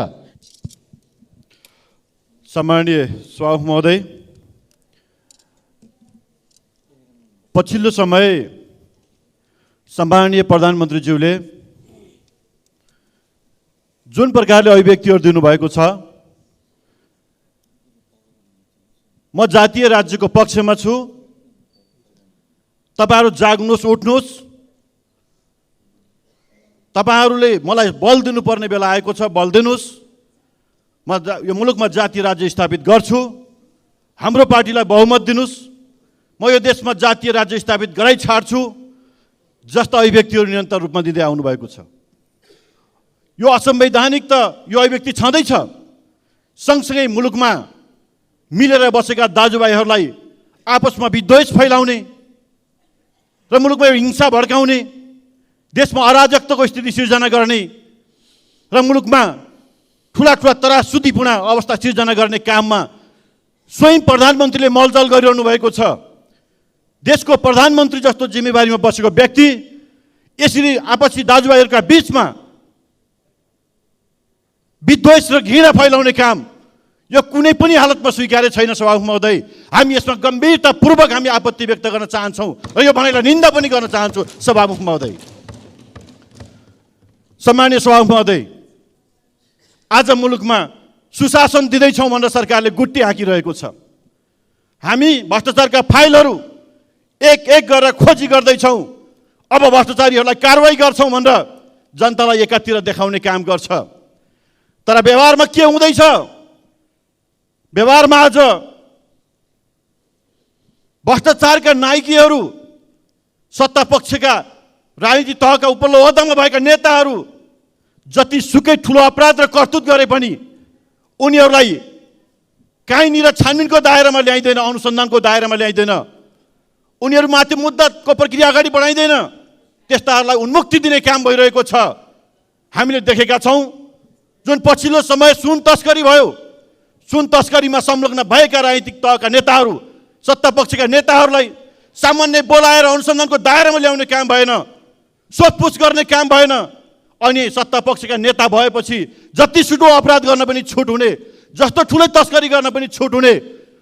सम्माननीय सभामुख महोदय, पछिल्लो समय सम्माननीय प्रधानमन्त्रीज्यूले जुन प्रकारले अभिव्यक्तिहरू दिनुभएको छ, म जातीय राज्यको पक्षमा छु, तपाईहरू जाग्नुहोस्, उठ्नुहोस्, तपाईहरूले मलाई बल दिनुपर्ने बेला आएको छ, बल दिनुहोस्, म यो मुलुकमा जातीय राज्य स्थापित गर्छु, हाम्रो पार्टीलाई बहुमत दिनुहोस्, म यो देशमा जातीय राज्य स्थापित गराइ छाड्छु जस्ता अभिव्यक्तिहरू निरन्तर रूपमा दिँदै आउनुभएको छ। यो असंवैधानिक त यो अभिव्यक्ति छँदैछ। सँगसँगै मुलुकमा मिलेर बसेका दाजुभाइहरूलाई आपसमा विद्वेष फैलाउने र मुलुकमा हिंसा भड्काउने, देशमा अराजकताको स्थिति सिर्जना गर्ने र मुलुकमा ठुला ठुला त्रासदीपूर्ण अवस्था सिर्जना गर्ने काममा स्वयं प्रधानमन्त्रीले मलजल गरिरहनु भएको छ। देशको प्रधानमन्त्री जस्तो जिम्मेवारीमा बसेको व्यक्ति यसरी आपसी दाजुभाइहरूका बीचमा विद्वेष र घृणा फैलाउने काम यो कुनै पनि हालतमा स्वीकार्य छैन। सभामुख महोदय, हामी यसमा गम्भीरतापूर्वक हामी आपत्ति व्यक्त गर्न चाहन्छौँ र यो भनाइलाई निन्दा पनि गर्न चाहन्छु। सभामुख महोदय, सम्माननीय सभामुख महोदय, आज मुलुकमा सुशासन दिँदैछौँ भनेर सरकारले गुट्टी हाँकिरहेको छ। हामी भ्रष्टाचारका फाइलहरू एक एक गरेर खोजी गर्दैछौँ, अब भ्रष्टाचारीहरूलाई कारवाही गर्छौँ भनेर जनतालाई एकातिर देखाउने काम गर्छ। तर व्यवहारमा के हुँदैछ? व्यवहारमा आज भ्रष्टाचारका नायकीहरू, सत्ता पक्षका राजनीतिक तहका उपल्लो ओहदामा भएका नेताहरू जतिसुकै ठुलो अपराध र करतुत गरे पनि उनीहरूलाई काहीँनिर छानबिनको दायरामा ल्याइँदैन, अनुसन्धानको दायरामा ल्याइँदैन, उनीहरूमाथि मुद्दाको प्रक्रिया अगाडि बढाइँदैन। त्यस्ताहरूलाई उन्मुक्ति दिने काम भइरहेको छ। हामीले देखेका छौँ जुन पछिल्लो समय सुन तस्करी भयो, सुन तस्करीमा संलग्न भएका राजनीतिक तहका नेताहरू, सत्ता पक्षका नेताहरूलाई सामान्य बोलाएर अनुसन्धानको दायरामा ल्याउने काम भएन, सोधपुछ गर्ने काम भएन। अनि सत्ता पक्षका नेता भएपछि जति सुटो अपराध गर्न पनि छुट हुने, जस्तो ठुलै तस्करी गर्न पनि छुट हुने,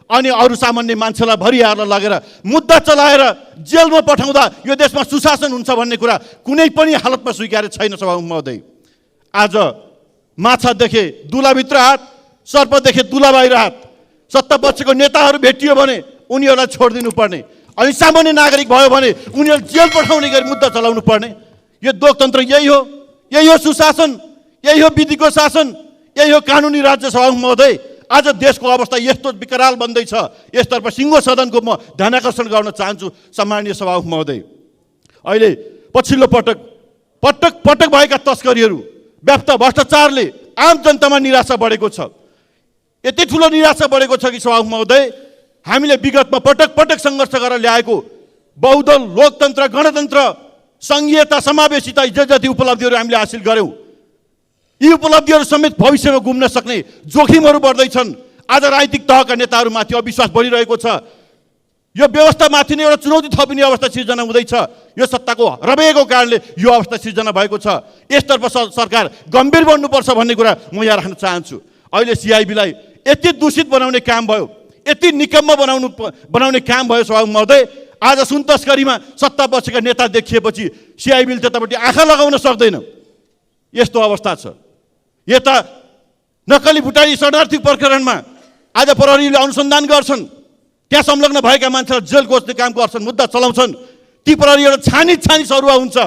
अनि अरू सामान्य मान्छेलाई भरिहालेर लगेर मुद्दा चलाएर जेलमा पठाउँदा यो देशमा सुशासन हुन्छ भन्ने कुरा कुनै पनि हालतमा स्वीकार्य छैन। सभामुख महोदय, आज माछा देखे दुलाभित्र हात, सर्प देखे दुला बाहिर हात। सत्ता पक्षको नेताहरू भेटियो भने उनीहरूलाई छोडिदिनु पर्ने, अनि सामान्य नागरिक भयो भने उनीहरू जेल पठाउने गरी मुद्दा चलाउनु पर्ने। यो लोकतन्त्र यही हो, यही हो सुशासन, यही हो विधिको शासन, यही हो कानुनी राज्य। सभामुख महोदय, आज देशको अवस्था यस्तो विकराल बन्दैछ, यसतर्फ सिङ्गो सदनको म ध्यान आकर्षण गर्न चाहन्छु। सम्माननीय सभामुख महोदय, अहिले पछिल्लो पटक भएका तस्करीहरू, व्याप्त भ्रष्टाचारले आम जनतामा निराशा बढेको छ। यति ठुलो निराशा बढेको छ कि सभामुख महोदय, हामीले विगतमा पटक सङ्घर्ष गरेर ल्याएको बहुदल लोकतन्त्र, गणतन्त्र, सङ्घीयता, समावेशिता जति उपलब्धिहरू हामीले हासिल गऱ्यौँ, यी उपलब्धिहरू समेत भविष्यमा गुम्न सक्ने जोखिमहरू बढ्दैछन्। आज राजनीतिक तहका नेताहरूमाथि अविश्वास बढिरहेको छ। यो व्यवस्थामाथि नै एउटा चुनौती थपिने अवस्था सिर्जना हुँदैछ। यो सत्ताको रबेको कारणले यो अवस्था सिर्जना भएको छ। यसतर्फ सरकार गम्भीर बन्नुपर्छ भन्ने कुरा म यहाँ राख्न चाहन्छु। अहिले सिआइबीलाई यति दूषित बनाउने काम भयो, यति निकम्म बनाउने काम भयो। सभामुख महोदय, आज सुन तस्करीमा सत्ता पक्षका नेता देखिएपछि सिआइबीले त्यतापट्टि आँखा लगाउन सक्दैन, यस्तो अवस्था छ। यता नक्कली भुटानी शरणार्थी प्रकरणमा आज प्रहरीले अनुसन्धान गर्छन्, त्यहाँ संलग्न भएका मान्छेलाई जेल खोज्ने काम गर्छन्, मुद्दा चलाउँछन्, ती प्रहरीहरू छानी सरुवा हुन्छ।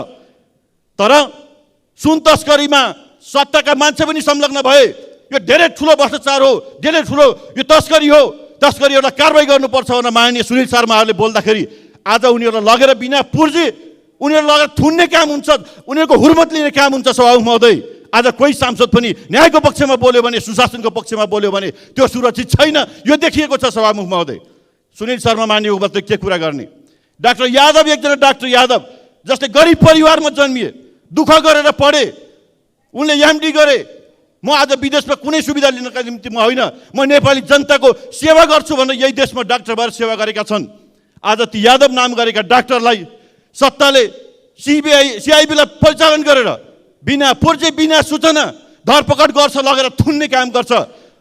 तर सुन तस्करीमा सत्ताका मान्छे पनि संलग्न भए, यो धेरै ठुलो भ्रष्टाचार हो, धेरै ठुलो यो तस्करी हो, तस्करीहरूलाई कारवाही गर्नुपर्छ भनेर माननीय सुनिल शर्माहरूले बोल्दाखेरि आज उनीहरूलाई लगेर बिना पुर्जी उनीहरू लगेर थुन्ने काम हुन्छ, उनीहरूको हुर्मत लिने काम हुन्छ। सभामुख महोदय, आज कोही सांसद पनि न्यायको पक्षमा बोल्यो भने, सुशासनको पक्षमा बोल्यो भने त्यो सुरक्षित छैन, यो देखिएको छ। सभामुख महोदय, सुनिल शर्मा मान्यको मात्रै के कुरा गर्ने। डाक्टर यादव, एकजना डाक्टर यादव जसले गरिब परिवारमा जन्मिए, दुःख गरेर पढे, उनले एमडी गरे। म आज विदेशमा कुनै सुविधा लिनका निम्ति म होइन, म नेपाली जनताको सेवा गर्छु भनेर यही देशमा डाक्टर भएर सेवा गरेका छन्। आज ती यादव नाम गरेका डाक्टरलाई सत्ताले सिआइबीलाई परिचालन गरेर बिना पूर्जे बिना सूचना धरपकड गर्छ, लगेर थुन्ने काम गर्छ,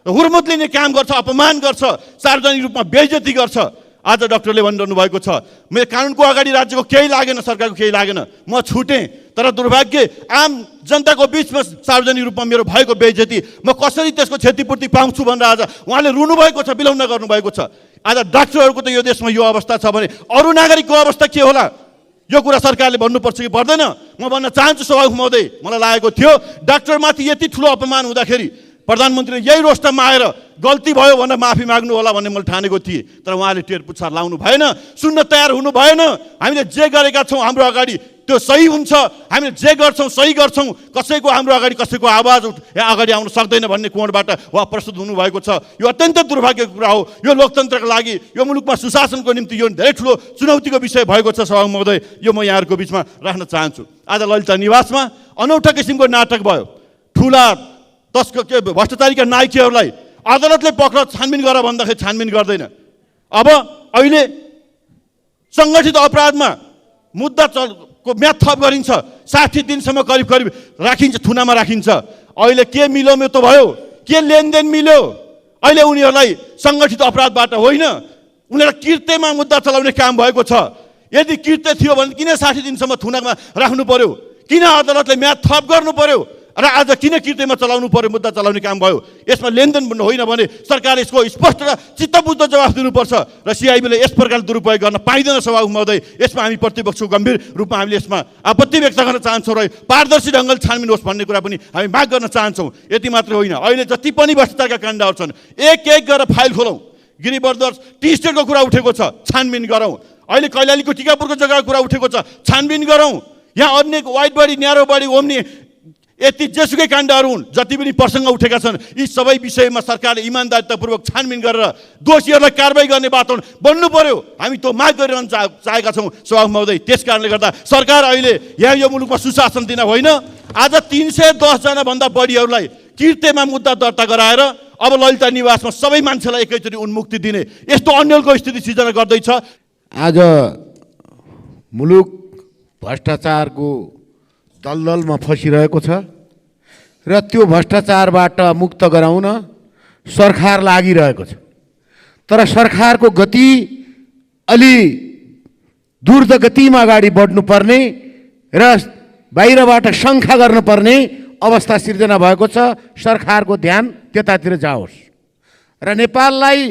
हुर्मत लिने काम गर्छ, अपमान गर्छ, सार्वजनिक रूपमा बेइज्जती गर्छ। आज डाक्टरले भनिरहनु भएको छ, मेरो कानुनको अगाडि राज्यको केही लागेन, सरकारको केही लागेन, म छुटेँ। तर दुर्भाग्य आम जनताको बिचमा सार्वजनिक रूपमा मेरो भएको बेइज्जती, म कसरी त्यसको क्षतिपूर्ति पाउँछु भनेर आज उहाँले रुनुभएको छ, बिलौना गर्नुभएको छ। आज डाक्टरहरूको त यो देशमा यो अवस्था छ भने अरू नागरिकको अवस्था के होला? यो कुरा सरकारले भन्नुपर्छ कि पर्दैन? म भन्न चाहन्छु सभामुख महोदय, मलाई लागेको थियो डाक्टरमाथि यति ठुलो अपमान हुँदाखेरि प्रधानमन्त्रीले यही रोस्टरमा आएर गल्ती भयो भनेर माफी माग्नु होला भन्ने मैले ठानेको थिएँ। तर उहाँले टेर पुच्छार लाउनु भएन, सुन्न तयार हुनु भएन। हामीले जे गरेका छौँ हाम्रो अगाडि त्यो सही हुन्छ, हामीले जे गर्छौँ सही गर्छौँ, कसैको हाम्रो अगाडि कसैको आवाज अगाडि आउन सक्दैन भन्ने कोणबाट उहाँ प्रस्तुत हुनुभएको छ। यो अत्यन्त दुर्भाग्यको कुरा हो। यो लोकतन्त्रका लागि, यो मुलुकमा सुशासनको निम्ति यो धेरै ठुलो चुनौतीको विषय भएको छ। सभामुख महोदय, यो म यहाँहरूको बिचमा राख्न चाहन्छु। आज ललिता निवासमा अनौठा किसिमको नाटक भयो। ठुला भ्रष्टाचारीका नायकीहरूलाई अदालतले पक्र छानबिन गर भन्दाखेरि छानबिन गर्दैन। अब अहिले सङ्गठित अपराधमा मुद्दा को म्याद थप गरिन्छ, 60 दिनसम्म करिब करिब राखिन्छ, थुनामा राखिन्छ। अहिले के मिलोमेतो भयो, के लेनदेन मिल्यो? अहिले उनीहरूलाई सङ्गठित अपराधबाट होइन, उनीहरूलाई कृत्यमा मुद्दा चलाउने काम भएको छ। यदि कृत्य थियो भने किन 60 दिनसम्म थुनामा राख्नु पर्यो? किन अदालतले म्याद थप गर्नु पर्यो? र आज किन कृत्यमा चलाउनु पर्यो, मुद्दा चलाउने काम भयो? यसमा लेनदेन होइन भने सरकारले यसको स्पष्ट र चित्तबुद्ध जवाफ दिनुपर्छ र सिआइबीले यस प्रकारले दुरुपयोग गर्न पाइँदैन। सभामुख महोदय, यसमा हामी प्रतिपक्षको गम्भीर रूपमा हामीले यसमा आपत्ति व्यक्त गर्न चाहन्छौँ र पारदर्शी ढङ्गले छानबिन होस् भन्ने कुरा पनि हामी माग गर्न चाहन्छौँ। यति मात्र होइन, अहिले जति पनि भ्रष्टाचारका काण्डहरू छन् एक एक गरेर फाइल खोलौँ। गिरिबर्दर टी स्टेटको कुरा उठेको छ, छानबिन गरौँ। अहिले कैलालीको टिकापुरको जग्गाको कुरा उठेको छ, छानबिन गरौँ। यहाँ अन्य wide body, narrow body, omni यति जेसुकै काण्डहरू हुन्, जति पनि प्रसङ्ग उठेका छन्, यी सबै विषयमा सरकारले इमान्दारितापूर्वक छानबिन गरेर दोषीहरूलाई कारबाही गर्ने वातावरण बन्नु पर्यो। हामी त्यो माग गरिरहन चाहेका छौँ सभामुख महोदय। त्यस कारणले गर्दा सरकार अहिले यहाँ यो मुलुकमा सुशासन दिन होइन, आज 310 जना भन्दा बढीहरूलाई कृत्यमा मुद्दा दर्ता गराएर अब ललिता निवासमा सबै मान्छेलाई एकैचोटि उन्मुक्ति दिने यस्तो अन्यलको स्थिति सिर्जना गर्दैछ। आज मुलुक भ्रष्टाचारको दलदलमा फसिरहेको छ र त्यो भ्रष्टाचारबाट मुक्त गराउन सरकार लागिरहेको छ। तर सरकारको गति अलि द्रुत गतिमा अगाडि बढ्नुपर्ने र बाहिरबाट शङ्का गर्नुपर्ने अवस्था सिर्जना भएको छ। सरकारको ध्यान त्यतातिर जाओस् र नेपाललाई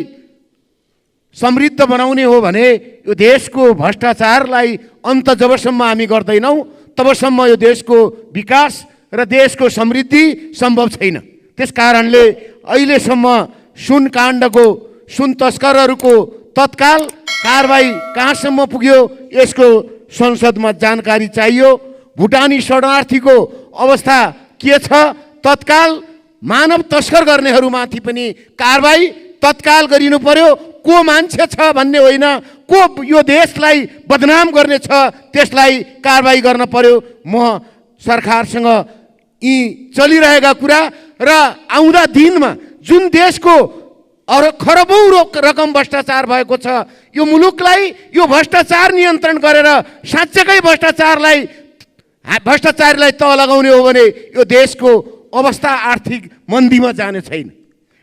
समृद्ध बनाउने हो भने यो देशको भ्रष्टाचारलाई अन्त जबसम्म हामी गर्दैनौँ तबसम्म यो देशको विकास र देशको समृद्धि सम्भव छैन। त्यस कारणले अहिलेसम्म सुन काण्डको, सुन तस्करहरूको तत्काल कारबाही कहाँसम्म पुग्यो यसको संसदमा जानकारी चाहियो। भुटानी शरणार्थीको अवस्था के छ? तत्काल मानव तस्कर गर्नेहरूमाथि पनि कारबाही तत्काल गरिनु पर्यो। को मान्छे छ भन्ने होइन, को यो देशलाई बदनाम गर्ने छ त्यसलाई कारबाही गर्न पर्यो। म सरकारसँग यी चलिरहेका कुरा र आउँदा दिनमा जुन देशको खरबौँ रकम भ्रष्टाचार भएको छ, यो मुलुकलाई यो भ्रष्टाचार नियन्त्रण गरेर साँच्चैकै भ्रष्टाचारीलाई तह लगाउने हो भने यो देशको अवस्था आर्थिक मन्दीमा जाने छैन।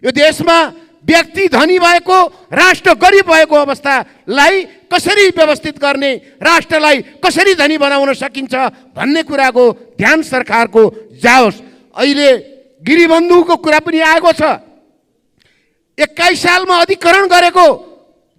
यो देशमा व्यक्ति धनी भएको, राष्ट्र गरिब भएको अवस्थालाई कसरी व्यवस्थित गर्ने, राष्ट्रलाई कसरी धनी बनाउन सकिन्छ भन्ने कुराको ध्यान सरकारको जाओस्। अहिले गिरिबन्धुको कुरा पनि आएको छ। 21 सालमा अधिग्रहण गरेको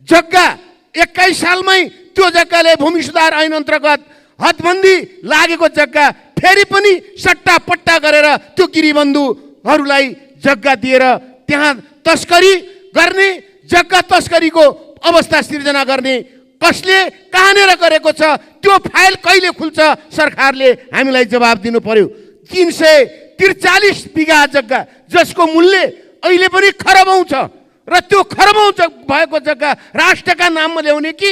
जग्गा 21 सालमै त्यो जग्गाले भूमि सुधार ऐन अन्तर्गत हदबन्दी लागेको जग्गा फेरि पनि सट्टा पट्टा गरेर त्यो गिरिबन्धुहरूलाई जग्गा दिएर त्यहाँ तस्करी गर्ने, जग्गा तस्करीको अवस्था सिर्जना गर्ने कसले कहाँनिर गरेको छ त्यो फाइल कहिले खुल्छ सरकारले हामीलाई जवाब दिनु पर्यो। 343 बिघा जग्गा जसको मूल्य अहिले पनि खरबौँ छ र त्यो खरबौँ भएको जग्गा राष्ट्रका नाममा ल्याउने कि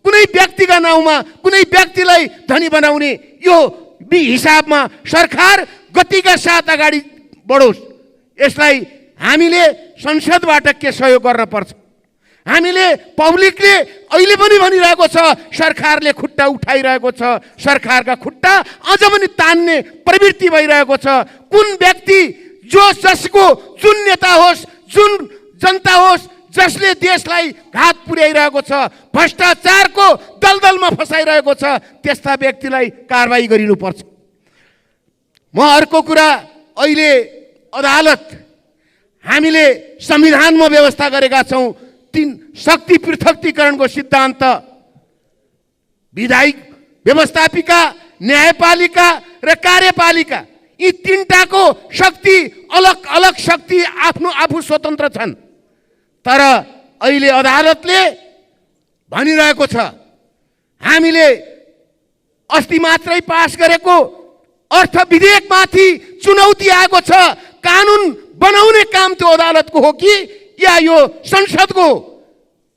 कुनै व्यक्तिका नाउँमा कुनै व्यक्तिलाई धनी बनाउने, यो हिसाबमा सरकार गतिका साथ अगाडि बढोस्। यसलाई हामीले संसदबाट के सहयोग गर्न पर्छ। हामीले पब्लिकले अहिले पनि भनिरहेको छ सरकारले खुट्टा उठाइरहेको छ, सरकारका खुट्टा अझ पनि तान्ने प्रवृत्ति भइरहेको छ। कुन व्यक्ति जो जसको जुन नेता होस् जुन जनता होस् जसले देशलाई घात पुर्याइरहेको छ, भ्रष्टाचारको दलदलमा फसाइरहेको छ, त्यस्ता व्यक्तिलाई कारबाही गरिनुपर्छ। म अर्को कुरा, अहिले अदालत हामीले संविधानमा व्यवस्था गरेका छौँ 3 शक्ति पृथकीकरणको सिद्धान्त, विधायिक, व्यवस्थापिका, न्यायपालिका र कार्यपालिका, यी 3टाको शक्ति अलग अलग शक्ति आफू स्वतन्त्र छन्। तर अहिले अदालतले भनिरहेको छ हामीले अस्ति मात्रै पास गरेको अर्थ विधेयकमाथि चुनौती आएको छ। कानुन बनाउने काम त्यो अदालतको हो कि या यो संसदको?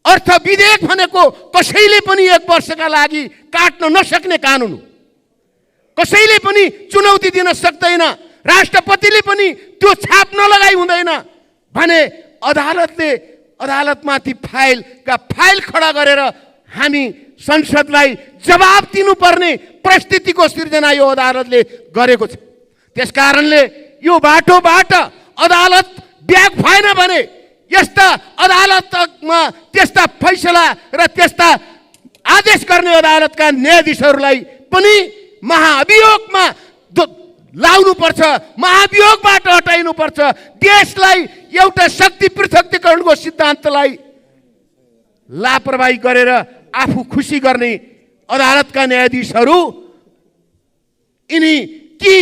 अर्थ विधेयक भनेको कसैले पनि 1 वर्षका लागि काट्न नसक्ने कानुन हो। कसैले पनि चुनौती दिन सक्दैन, राष्ट्रपतिले पनि त्यो छाप नलगाई हुँदैन भने अदालतमाथि फाइल खडा गरेर हामी संसदलाई जवाब दिनुपर्ने परिस्थितिको सिर्जना यो अदालतले गरेको छ। त्यसकारणले यो बाटोबाट अदालत ब्याक भएन भने यस्ता अदालतमा त्यस्ता फैसला र त्यस्ता आदेश गर्ने अदालतका न्यायाधीशहरूलाई पनि महाभियोगमा लाउनुपर्छ, महाभियोगबाट हटाइनुपर्छ। देशलाई एउटा शक्ति पृथकीकरणको सिद्धान्तलाई लापरवाही गरेर आफू खुसी गर्ने अदालतका न्यायाधीशहरू यिनी कि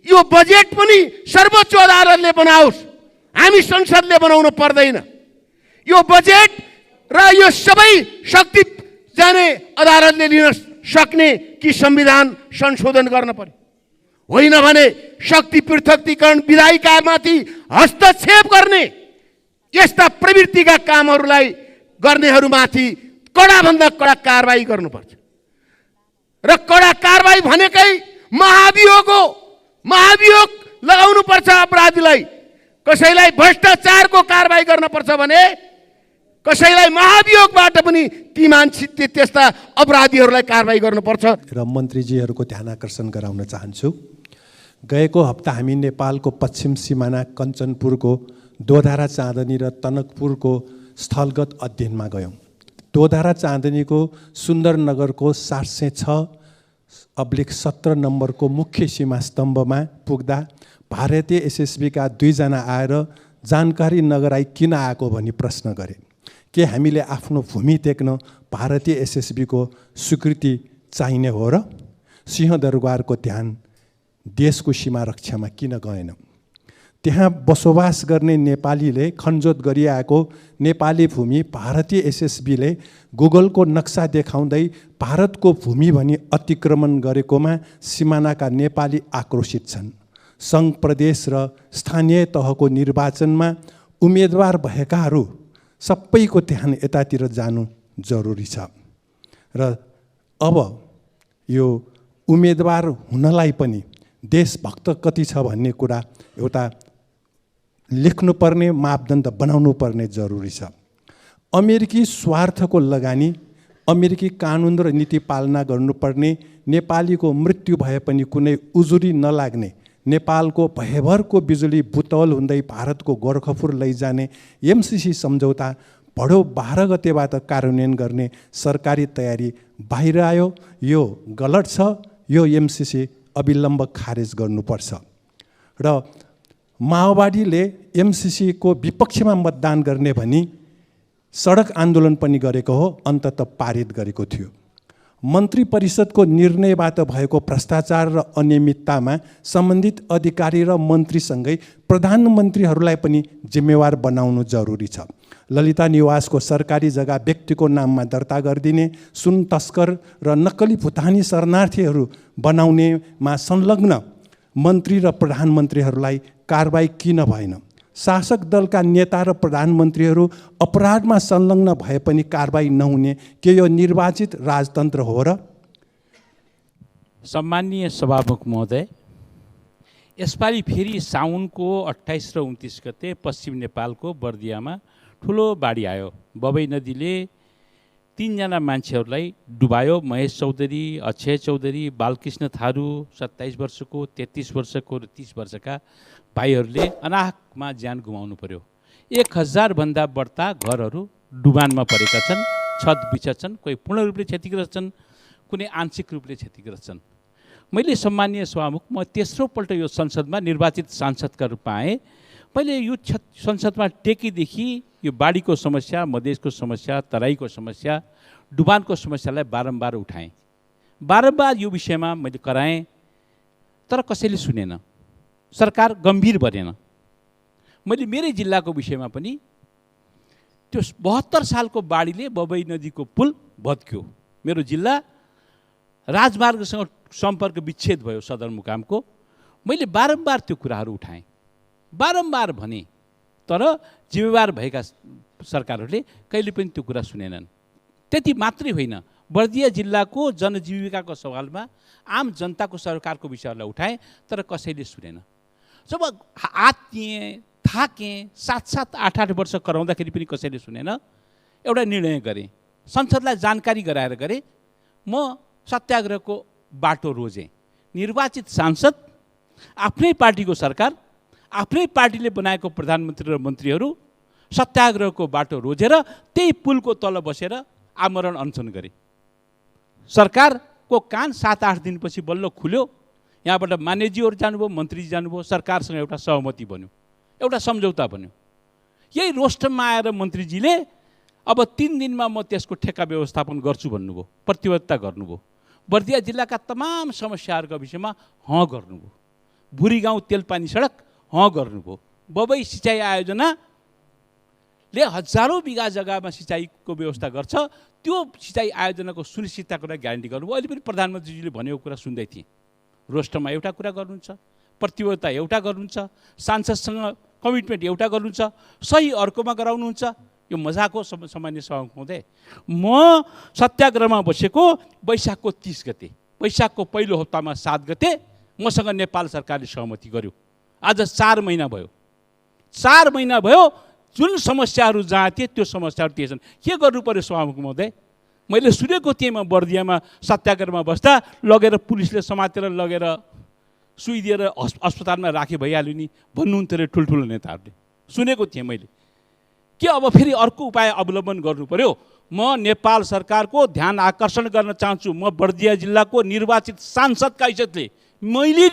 यो बजेट पनि सर्वोच्च अदालतले बनाओस्, हामी संसदले बनाउनु पर्दैन। यो बजेट र यो सबै शक्ति जाने अदालतले लिन सक्ने कि संविधान संशोधन गर्न पर्यो। होइन भने शक्ति पृथकीकरण विधायिकामाथि हस्तक्षेप गर्ने यस्ता प्रवृत्तिका कामहरूलाई गर्नेहरूमाथि कडाभन्दा कडा कारबाही गर्नुपर्छ। र कडा कारबाही भनेकै महाभियोग हो। महाभियोग लगाउनुपर्छ अपराधीलाई। कसैलाई भ्रष्टाचारको कारबाही गर्नुपर्छ भने कसैलाई महाभियोगबाट पनि ती मान्छे त्यस्ता अपराधीहरूलाई कारबाही गर्नुपर्छ। र मन्त्रीजीहरूको ध्यान आकर्षण गराउन चाहन्छु। गएको हप्ता हामी नेपालको पश्चिम सिमाना कञ्चनपुरको दोधारा चाँदनी र तनकपुरको स्थलगत अध्ययनमा गयौँ। दोधारा चाँदनीको सुन्दरनगरको 706/17 नम्बरको मुख्य सीमा स्तम्भमा पुग्दा भारतीय एसएसबीका 2 जना आएर जानकारी नगराई किन आएको भनी प्रश्न गरे। के हामीले आफ्नो भूमि टेक्न भारतीय एसएसबीको स्वीकृति चाहिने हो र? सिंहदरबारको ध्यान देशको सीमा रक्षामा किन गएन? त्यहाँ बसोबास गर्ने नेपालीले खनजोत गरिआएको नेपाली भूमि भारतीय एसएसबीले गुगलको नक्सा देखाउँदै भारतको भूमि भनी अतिक्रमण गरेकोमा सिमानाका नेपाली आक्रोशित छन्। सङ्घ प्रदेश र स्थानीय तहको निर्वाचनमा उम्मेदवार भएकाहरू सबैको ध्यान यतातिर जानु जरुरी छ। र अब यो उम्मेदवार हुनलाई पनि देशभक्त कति छ भन्ने कुरा एउटा लेख्नुपर्ने मापदण्ड बनाउनु पर्ने जरुरी छ। अमेरिकी स्वार्थको लगानी, अमेरिकी कानुन र नीति पालना गर्नुपर्ने, नेपालीको मृत्यु भए पनि कुनै उजुरी नलाग्ने, नेपालको भयभरको बिजुली बुतौल हुँदै भारतको गोरखपुर लैजाने एमसीसी सम्झौता भडौ 12 गतेबाट कार्यान्वयन गर्ने सरकारी तयारी बाहिर आयो। यो गलत छ। यो एमसीसी अविलम्ब खारेज गर्नुपर्छ। र माओवादीले एमसीसीको विपक्षमा मतदान गर्ने भनी सडक आन्दोलन पनि गरेको हो, अन्ततः पारित गरेको थियो। मन्त्री परिषदको निर्णयबाट भएको भ्रष्टाचार र अनियमिततामा सम्बन्धित अधिकारी र मन्त्रीसँगै प्रधानमन्त्रीहरूलाई पनि जिम्मेवार बनाउनु जरुरी छ। ललिता निवासको सरकारी जग्गा व्यक्तिको नाममा दर्ता गरिदिने, सुन तस्कर र नक्कली भुटानी शरणार्थीहरू बनाउनेमा संलग्न मन्त्री र प्रधानमन्त्रीहरूलाई कारबाही किन भएन? शासक दलका नेता र प्रधानमन्त्रीहरू अपराधमा संलग्न भए पनि कारबाही नहुने के यो निर्वाचित राजतन्त्र हो र? सम्माननीय सभामुख महोदय, यसपालि फेरि साउनको 28 र 29 गते पश्चिम नेपालको बर्दियामा ठुलो बाढी आयो। बबई नदीले 3 जना मान्छेहरूलाई डुबायो। महेश चौधरी, अक्षय चौधरी, बालकृष्ण थारू, 27 वर्षको, 33 वर्षको र 30 वर्षका भाइहरूले अनाहकमा ज्यान गुमाउनु पर्यो। 1000 भन्दा बढ्ता घरहरू डुबानमा परेका छन्, छत बिछन्छन्, कोही पूर्ण रूपले क्षतिग्रस्त छन्, कुनै आंशिक रूपले क्षतिग्रस्त छन्। मैले सम्माननीय सभामुख, म तेस्रो पल्ट यो संसदमा निर्वाचित सांसदका रूपमा आएँ। मैले यो संसदमा टेकीदेखि यो बाढीको समस्या, मधेसको समस्या, तराईको समस्या, डुबानको समस्यालाई बारम्बार उठाएँ। बारम्बार यो विषयमा मैले कराएँ, तर कसैले सुनेन। सरकार गम्भीर बनेन। मैले मेरै जिल्लाको विषयमा पनि त्यो 72 सालको बाढीले बबई नदीको पुल भत्क्यो। मेरो जिल्ला राजमार्गसँग सम्पर्क विच्छेद भयो सदरमुकामको। मैले बारम्बार त्यो कुराहरू उठाएँ, बारम्बार भने, तर जिम्मेवार भएका सरकारहरूले कहिले पनि त्यो कुरा सुनेनन्। त्यति मात्रै होइन, बर्दिया जिल्लाको जनजीविकाको सवालमा आम जनताको सरकारको विषयहरूलाई उठाएँ, तर कसैले सुनेन। जब आत्तिएँ, थाकेँ, 7-7, 8-8 वर्ष कराउँदाखेरि पनि कसैले सुनेन। एउटा निर्णय गरेँ, संसदलाई जानकारी गराएर गरेँ। म सत्याग्रहको बाटो रोजेँ। निर्वाचित सांसद, आफ्नै पार्टीको सरकार, आफ्नै पार्टीले बनाएको प्रधानमन्त्री र मन्त्रीहरू सत्याग्रहको बाटो रोजेर त्यही पुलको तल बसेर आमरण अनसन गरे। सरकारको कान 7-8 दिनपछि बल्ल खुल्यो। यहाँबाट मान्यजीहरू जानुभयो, मन्त्रीजी जानुभयो, सरकारसँग एउटा सहमति बन्यो, एउटा सम्झौता बन्यो। यही रोस्टममा आएर मन्त्रीजीले अब 3 दिनमा म त्यसको ठेक्का व्यवस्थापन गर्छु भन्नुभयो, प्रतिबद्धता गर्नुभयो। बर्दिया जिल्लाका तमाम समस्याहरूका विषयमा हँ गर्नुभयो। भुरी गाउँ तेलपानी सडक हँ गर्नुभयो। बबई सिँचाइ आयोजनाले हजारौँ बिघा जग्गामा सिँचाइको व्यवस्था गर्छ, त्यो सिँचाइ आयोजनाको सुनिश्चितताको लागि ग्यारेन्टी गर्नुभयो। अहिले पनि प्रधानमन्त्रीजीले भनेको कुरा सुन्दै थिएँ। रोस्टममा एउटा कुरा गर्नुहुन्छ, प्रतिबद्धता एउटा गर्नुहुन्छ, सांसदसँग कमिटमेन्ट एउटा गर्नुहुन्छ, सही अर्कोमा गराउनुहुन्छ। यो मजाको सामान्य सभामुख हुँदै म सत्याग्रहमा बसेको वैशाखको 30 गते, वैशाखको पहिलो हप्तामा 7 गते मसँग नेपाल सरकारले सहमति गर्यो। आज 4 महिना भयो। 4 महिना भयो, जुन समस्याहरू जहाँ थिए त्यो समस्याहरू थिए छन्। के गर्नु पर्यो सभामुख महोदय? मैले सुनेको थिएँ, म बर्दियामा सत्याग्रहमा बस्दा लगेर पुलिसले समातेर लगेर सुई दिएर अस्पतालमा राखे भइहाल्यो नि भन्नुहुन्थ्यो अरे ठुल्ठुलो नेताहरूले। सुनेको थिएँ मैले। के अब फेरि अर्को उपाय अवलम्बन गर्नु पर्यो? म नेपाल सरकारको ध्यान आकर्षण गर्न चाहन्छु। म बर्दिया जिल्लाको निर्वाचित सांसदका हैसियतले मैले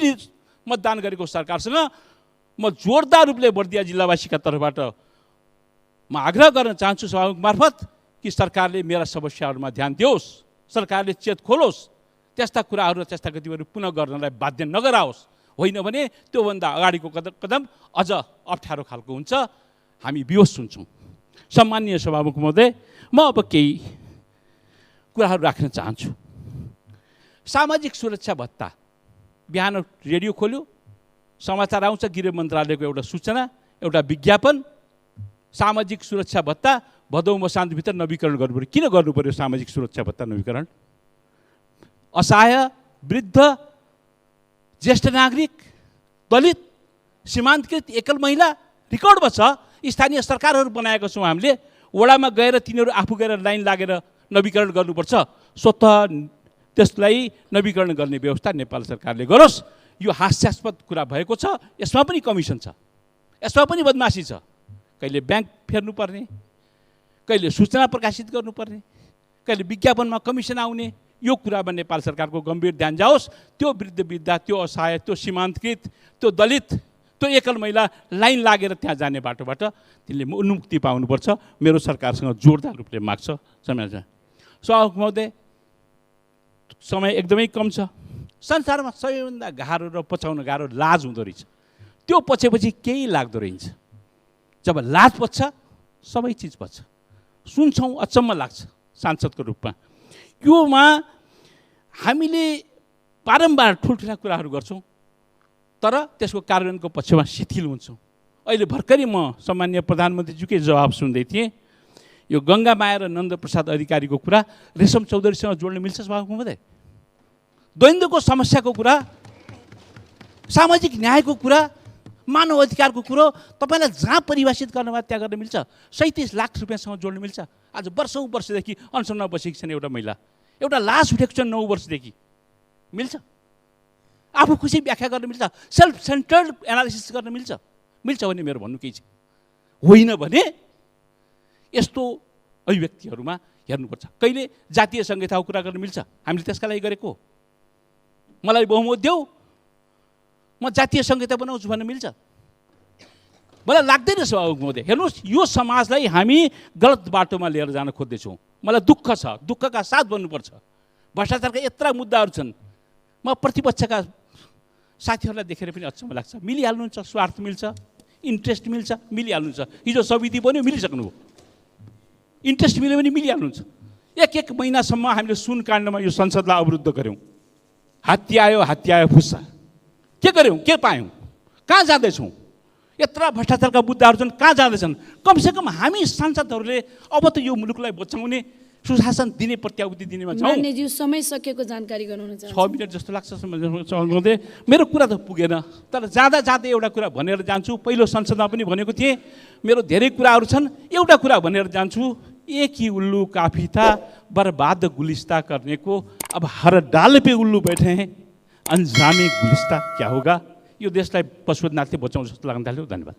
मतदान गरेको सरकारसँग म जोरदार रूपले बर्दिया जिल्लावासीका तर्फबाट म आग्रह गर्न चाहन्छु सभामुख मार्फत कि सरकारले मेरा समस्याहरूमा ध्यान दियोस्, सरकारले चेत खोलोस्, त्यस्ता कुराहरू र त्यस्ता गतिविधिहरू पुनः गर्नलाई बाध्य नगराओस्। होइन भने त्योभन्दा अगाडिको कदम अझ अप्ठ्यारो खालको हुन्छ। हामी विवश हुन्छौँ। सम्माननीय सभामुख महोदय, म अब केही कुराहरू राख्न चाहन्छु। सामाजिक सुरक्षा भत्ता, बिहान रेडियो खोल्यो, समाचार आउँछ, गृह मन्त्रालयको एउटा सूचना, एउटा विज्ञापन, सामाजिक सुरक्षा भत्ता भदौ मसान्तभित्र नवीकरण गर्नु पर्यो। किन गर्नु पर्यो सामाजिक सुरक्षा भत्ता नवीकरण? असहाय, वृद्ध, ज्येष्ठ नागरिक, दलित, सीमान्तकृत, एकल महिला रेकर्डमा छ। स्थानीय सरकारहरू बनाएको छौँ हामीले। वडामा गएर तिनीहरू आफू गएर लाइन लागेर नवीकरण गर्नुपर्छ। स्वतः त्यसलाई नवीकरण गर्ने व्यवस्था नेपाल सरकारले गरोस्। यो हास्यास्पद कुरा भएको छ। यसमा पनि कमिसन छ, यसमा पनि बदमासी छ। कहिले ब्याङ्क फेर्नुपर्ने, कहिले सूचना प्रकाशित गर्नुपर्ने, कहिले विज्ञापनमा कमिसन आउने। यो कुरामा नेपाल सरकारको गम्भीर ध्यान जाओस्। त्यो वृद्ध वृद्धा, त्यो असहाय, त्यो सीमान्तकृत, त्यो दलित, त्यो एकल महिला लाइन लागेर त्यहाँ जाने बाटोबाट तिनले उन्मुक्ति पाउनुपर्छ। मेरो सरकारसँग जोरदार रूपले माग्छ। सभामुख महोदय, समय एकदमै कम छ। संसारमा सबैभन्दा गाह्रो र पचाउन गाह्रो लाज हुँदो रहेछ। त्यो पछेपछि केही लाग्दो रहन्छ। जब लाज पच्छ सबै चिज पच्छ। सुन्छौँ अचम्म लाग्छ सांसदको रूपमा। योमा हामीले बारम्बार ठुल्ठुला कुराहरू गर्छौँ तर त्यसको कार्यान्वयनको पक्षमा शिथिल हुन्छौँ। अहिले भर्खरै म सम्माननीय प्रधानमन्त्रीज्यूकै जवाब सुन्दै थिएँ। यो गङ्गामाया र नन्दप्रसाद अधिकारीको कुरा रेशम चौधरीसँग जोड्न मिल्छ सभामुख महोदय? द्वन्द्वको समस्याको कुरा, सामाजिक न्यायको कुरा, मानव अधिकारको कुरो तपाईँलाई जहाँ परिभाषित गर्नुभयो त्यहाँ गर्न मिल्छ। 37 लाख रुपियाँसँग जोड्न मिल्छ। आज वर्षौँदेखि अनसनमा बसेकी छन् एउटा महिला, एउटा लास उठेको छ 9 वर्षदेखि। मिल्छ? आफू खुसी व्याख्या गर्न मिल्छ? सेल्फ सेन्टर्ड एनालिसिस गर्न मिल्छ? मिल्छ भने मेरो भन्नु केही छ। होइन भने यस्तो अभिव्यक्तिहरूमा हेर्नुपर्छ। कहिले जातीय संहिताको कुरा गर्न मिल्छ? हामीले त्यसका लागि गरेको हो। मलाई बहुमत देऊ, म जातीय संहिता बनाउँछु भन्न मिल्छ? मलाई लाग्दैन सभामुख महोदय। हेर्नुहोस्, यो समाजलाई हामी गलत बाटोमा लिएर जान खोज्दैछौँ। मलाई दुःख छ, दुःखका साथ भन्नुपर्छ। भ्रष्टाचारका यत्रा मुद्दाहरू छन्। म प्रतिपक्षका साथीहरूलाई देखेर पनि अचम्म लाग्छ। मिलिहाल्नुहुन्छ, स्वार्थ मिल्छ, इन्ट्रेस्ट मिल्छ, मिलिहाल्नुहुन्छ। हिजो समिति बन्यो, मिलिसक्नु हो। इन्ट्रेस्ट मिल्यो भने मिलिहाल्नुहुन्छ। एक महिनासम्म हामीले सुन काण्डमा यो संसदलाई अवरुद्ध गऱ्यौँ। हात्ती आयो फुस्सा। के गऱ्यौँ? के पायौँ? कहाँ जाँदैछौँ? यत्रा भ्रष्टाचारका मुद्दाहरू छन्, कहाँ जाँदैछन्? कमसेकम हामी सांसदहरूले अब त यो मुलुकलाई बचाउने, सुशासन दिने, प्रत्याभूति दिनेमा छौँ। मान्यज्यू समय सकेको जानकारी गराउन चाहन्छु। 6 मिनट जस्तो लाग्छ महोदय। मेरो कुरा त पुगेन, तर जाँदा एउटा कुरा भनेर जान्छु। पहिलो संसदमा पनि भनेको थिएँ, मेरो धेरै कुराहरू छन्, एउटा कुरा भनेर जान्छु। एक ही उल्लू काफी था, बर्बाद गुलिस्ता करने को, अब हर डाल पे उल्लू बैठे हैं, अंजामे गुलिस्ता क्या होगा? यो देशलाई पशुपतिनाथले बचाउँछ जस्तो लाग्न थाल्यो। धन्यवाद।